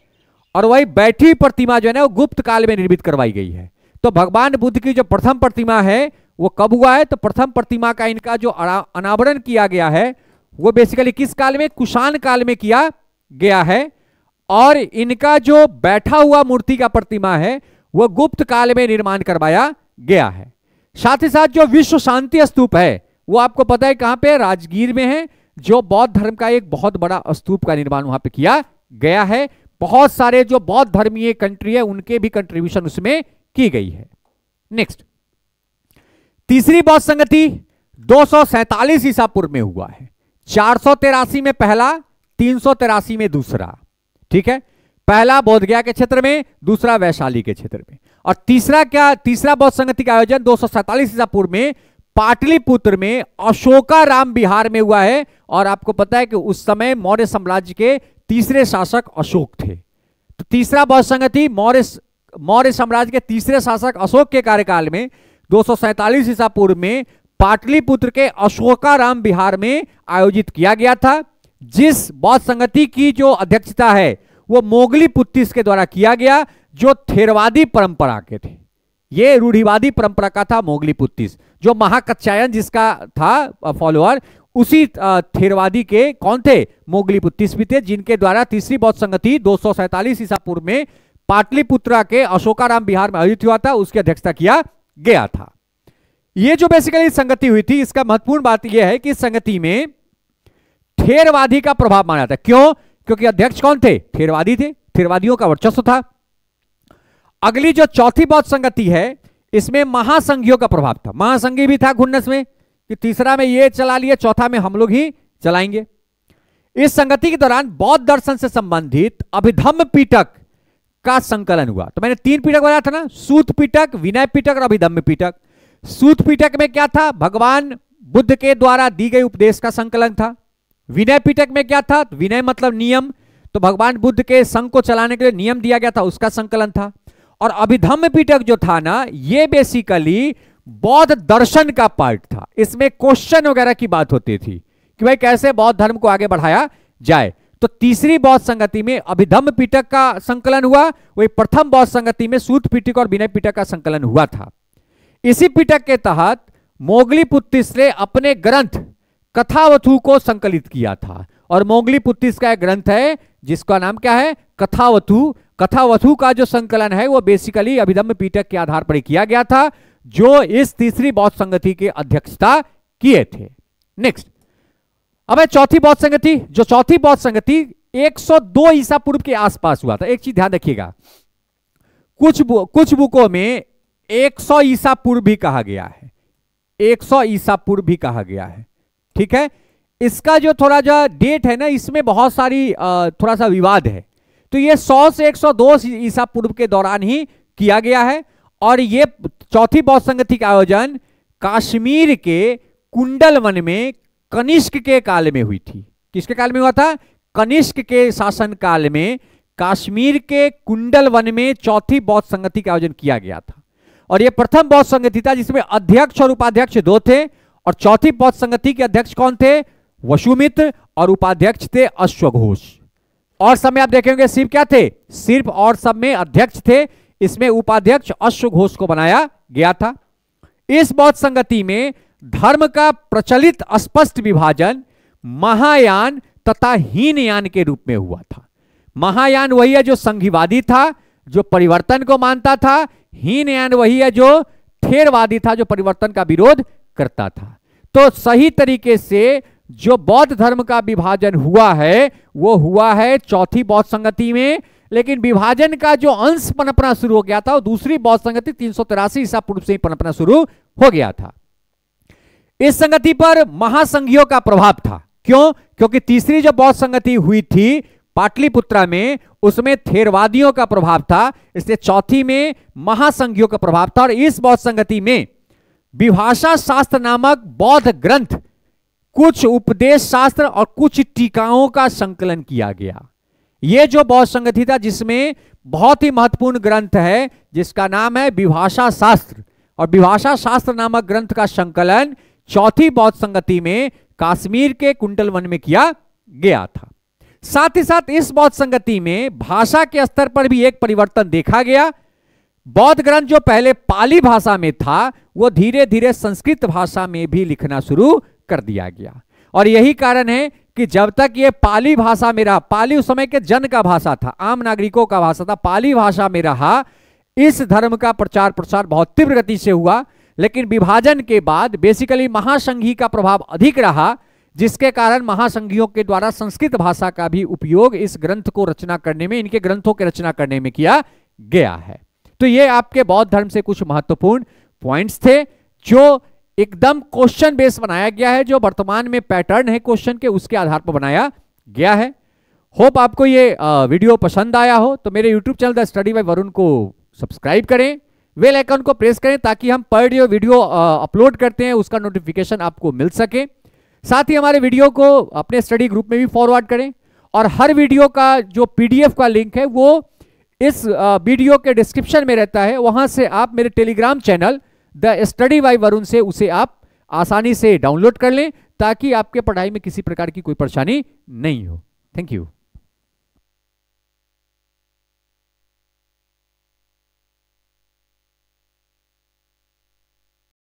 और वही बैठी प्रतिमा जो है ना, वो गुप्त काल में निर्मित करवाई गई है। तो भगवान बुद्ध की जो प्रथम प्रतिमा है वो कब हुआ है? तो प्रथम प्रतिमा का इनका जो अनावरण किया गया है वो बेसिकली किस काल में? कुषाण काल में किया गया है। और इनका जो बैठा हुआ मूर्ति का प्रतिमा है वो गुप्त काल में निर्माण करवाया गया है। साथ ही साथ जो विश्व शांति स्तूप है वो आपको पता है कहां पे? राजगीर में है, जो बौद्ध धर्म का एक बहुत बड़ा स्तूप का निर्माण वहां पे किया गया है। बहुत सारे जो बौद्ध धर्मीय कंट्री है उनके भी कंट्रीब्यूशन उसमें की गई है। नेक्स्ट, तीसरी बौद्ध संगति 247 ईसा पूर्व में हुआ है। 483 में पहला, 383 में दूसरा। ठीक है, पहला बोध गया के क्षेत्र में, दूसरा वैशाली के क्षेत्र में। और तीसरा क्या? तीसरा बौद्ध संगति का आयोजन 247 ईसा पूर्व में पाटलिपुत्र में अशोकाराम विहार में हुआ है। और आपको पता है कि उस समय मौर्य साम्राज्य के तीसरे शासक अशोक थे। तो तीसरा बौद्ध संगति मौर्य साम्राज्य के तीसरे शासक अशोक के कार्यकाल में 247 ईसा पूर्व में पाटलिपुत्र के अशोकाराम विहार में आयोजित किया गया था। जिस बौद्ध संगति की जो अध्यक्षता है वो मोगलीपुत्तिस के द्वारा किया गया, जो थेरवादी परंपरा के थे। ये रूढ़िवादी परंपरा का था मोगलीपुत्तिस, जो महाकात्यायन जिसका था फॉलोअर, उसी थेरवादी के कौन थे? मोगलीपुत्तिस भी थे, जिनके द्वारा तीसरी बौद्ध संगति 247 ईसा पूर्व में पाटलिपुत्र के अशोकाराम विहार में आयोजित हुआ था, उसकी अध्यक्षता किया गया था। ये जो बेसिकली संगति हुई थी, इसका महत्वपूर्ण बात यह है कि इस संगति में थेरवादी का प्रभाव माना था। क्यों? क्योंकि अध्यक्ष कौन थे? थेरवादी थे, थेरवादियों का वर्चस्व था। अगली जो चौथी बौद्ध संगति है, इसमें महासंघियों का प्रभाव था। महासंघी भी था खुन्नस में कि तीसरा में ये चला लिए, चौथा में हम लोग ही चलाएंगे। इस संगति के दौरान बौद्ध दर्शन से संबंधित अभिधम्म पिटक का संकलन हुआ। तो मैंने 3 पिटक बताया था ना, सूत पिटक, विनय पिटक और अभिधम्म पिटक। सूत पिटक में क्या था? भगवान बुद्ध के द्वारा दी गई उपदेश का संकलन था। विनय पिटक में क्या था? विनय मतलब नियम, तो भगवान बुद्ध के संघ को चलाने के लिए नियम दिया गया था, उसका संकलन था। और अभिधम्म पिटक जो था ना, ये बेसिकली बौद्ध दर्शन का पार्ट था। इसमें क्वेश्चन वगैरह की बात होती थी कि भाई कैसे बौद्ध धर्म को आगे बढ़ाया जाए। तो तीसरी बौद्ध संगति में अभिधम्म पिटक का संकलन हुआ, वही प्रथम बौद्ध संगति में सूत पिटक और विनय पिटक का संकलन हुआ था। इसी पिटक के तहत मोगलीपुत्तिस ने अपने ग्रंथ कथावथु को संकलित किया था। और मोगलीपुत्तिस का एक ग्रंथ है जिसका नाम क्या है? कथावथु। कथावथु का जो संकलन है वो बेसिकली अभिधम्म पिटक के आधार पर किया गया था, जो इस तीसरी बौद्ध संगति के अध्यक्षता किए थे। नेक्स्ट, अब चौथी बौद्ध संगति। जो चौथी बौद्ध संगति 102 ईसा पूर्व के आसपास हुआ था। एक चीज ध्यान रखिएगा, कुछ बुकों में 100 ईसा पूर्व भी कहा गया है, 100 ईसा पूर्व भी कहा गया है। ठीक है, इसका जो थोड़ा जो डेट है ना, इसमें बहुत सारी थोड़ा सा विवाद है। तो ये 100 से 102 ईसा पूर्व के दौरान ही किया गया है। और ये चौथी बौद्ध संगति का आयोजन कश्मीर के कुंडल वन में कनिष्क के काल में हुई थी। किसके काल में हुआ था? कनिष्क के शासन काल में कश्मीर के कुंडल वन में चौथी बौद्ध संगति का आयोजन किया गया था। और यह प्रथम बौद्ध संगति था जिसमें अध्यक्ष और उपाध्यक्ष 2 थे। और चौथी बौद्ध संगति के अध्यक्ष कौन थे? वसुमित्र। और उपाध्यक्ष थे अश्वघोष। और सब में आप देखेंगे सिर्फ क्या थे? सिर्फ और सब में अध्यक्ष थे, इसमें उपाध्यक्ष अश्वघोष को बनाया गया था। इस बौद्ध संगति में धर्म का प्रचलित स्पष्ट विभाजन महायान तथा हीनयान के रूप में हुआ था। महायान वही है जो संघीवादी था, जो परिवर्तन को मानता था, हीनयान वही है जो थेरवादी था, जो परिवर्तन का विरोध करता था। तो सही तरीके से जो बौद्ध धर्म का विभाजन हुआ है वो हुआ है चौथी बौद्ध संगति में, लेकिन विभाजन का जो अंश पनपना शुरू हो गया था वो दूसरी बौद्ध संगति 383 ईसा पूर्व से ही पनपना शुरू हो गया था। इस संगति पर महासंघियों का प्रभाव था। क्यों? क्योंकि तीसरी जो बौद्ध संगति हुई थी पाटलिपुत्रा में, उसमें थेरवादियों का प्रभाव था, इसलिए चौथी में महासंघियों का प्रभाव था। और इस बौद्ध संगति में विभाषा शास्त्र नामक बौद्ध ग्रंथ, कुछ उपदेश शास्त्र और कुछ टीकाओं का संकलन किया गया। यह जो बौद्ध संगति था जिसमें बहुत ही महत्वपूर्ण ग्रंथ है जिसका नाम है विभाषा शास्त्र, और विभाषा शास्त्र नामक ग्रंथ का संकलन चौथी बौद्ध संगति में कश्मीर के कुंडल वन में किया गया था। साथ ही साथ इस बौद्ध संगति में भाषा के स्तर पर भी एक परिवर्तन देखा गया। बौद्ध ग्रंथ जो पहले पाली भाषा में था वो धीरे धीरे संस्कृत भाषा में भी लिखना शुरू कर दिया गया। और यही कारण है कि जब तक ये पाली भाषा में रहा, पाली उस समय के जन का भाषा था, आम नागरिकों का भाषा था, पाली भाषा में रहा, इस धर्म का प्रचार प्रसार बहुत तीव्र गति से हुआ। लेकिन विभाजन के बाद बेसिकली महासंघी का प्रभाव अधिक रहा, जिसके कारण महासंघियों के द्वारा संस्कृत भाषा का भी उपयोग इस ग्रंथ को रचना करने में, इनके ग्रंथों के रचना करने में किया गया है। तो ये आपके बौद्ध धर्म से कुछ महत्वपूर्ण पॉइंट्स थे जो एकदम क्वेश्चन बेस बनाया गया है, जो वर्तमान में पैटर्न है क्वेश्चन के उसके आधार पर बनाया गया है। होप आपको ये वीडियो पसंद आया हो तो मेरे YouTube channel the study bye Varun को सब्सक्राइब करें, बेल आइकन को प्रेस करें ताकि हम पर डे वीडियो अपलोड करते हैं उसका नोटिफिकेशन आपको मिल सके। साथ ही हमारे वीडियो को अपने स्टडी ग्रुप में भी फॉरवर्ड करें, और हर वीडियो का जो पीडीएफ का लिंक है वो इस वीडियो के डिस्क्रिप्शन में रहता है, वहां से आप मेरे Telegram channel the study bye Varun से उसे आप आसानी से डाउनलोड कर लें ताकि आपके पढ़ाई में किसी प्रकार की कोई परेशानी नहीं हो। Thank you.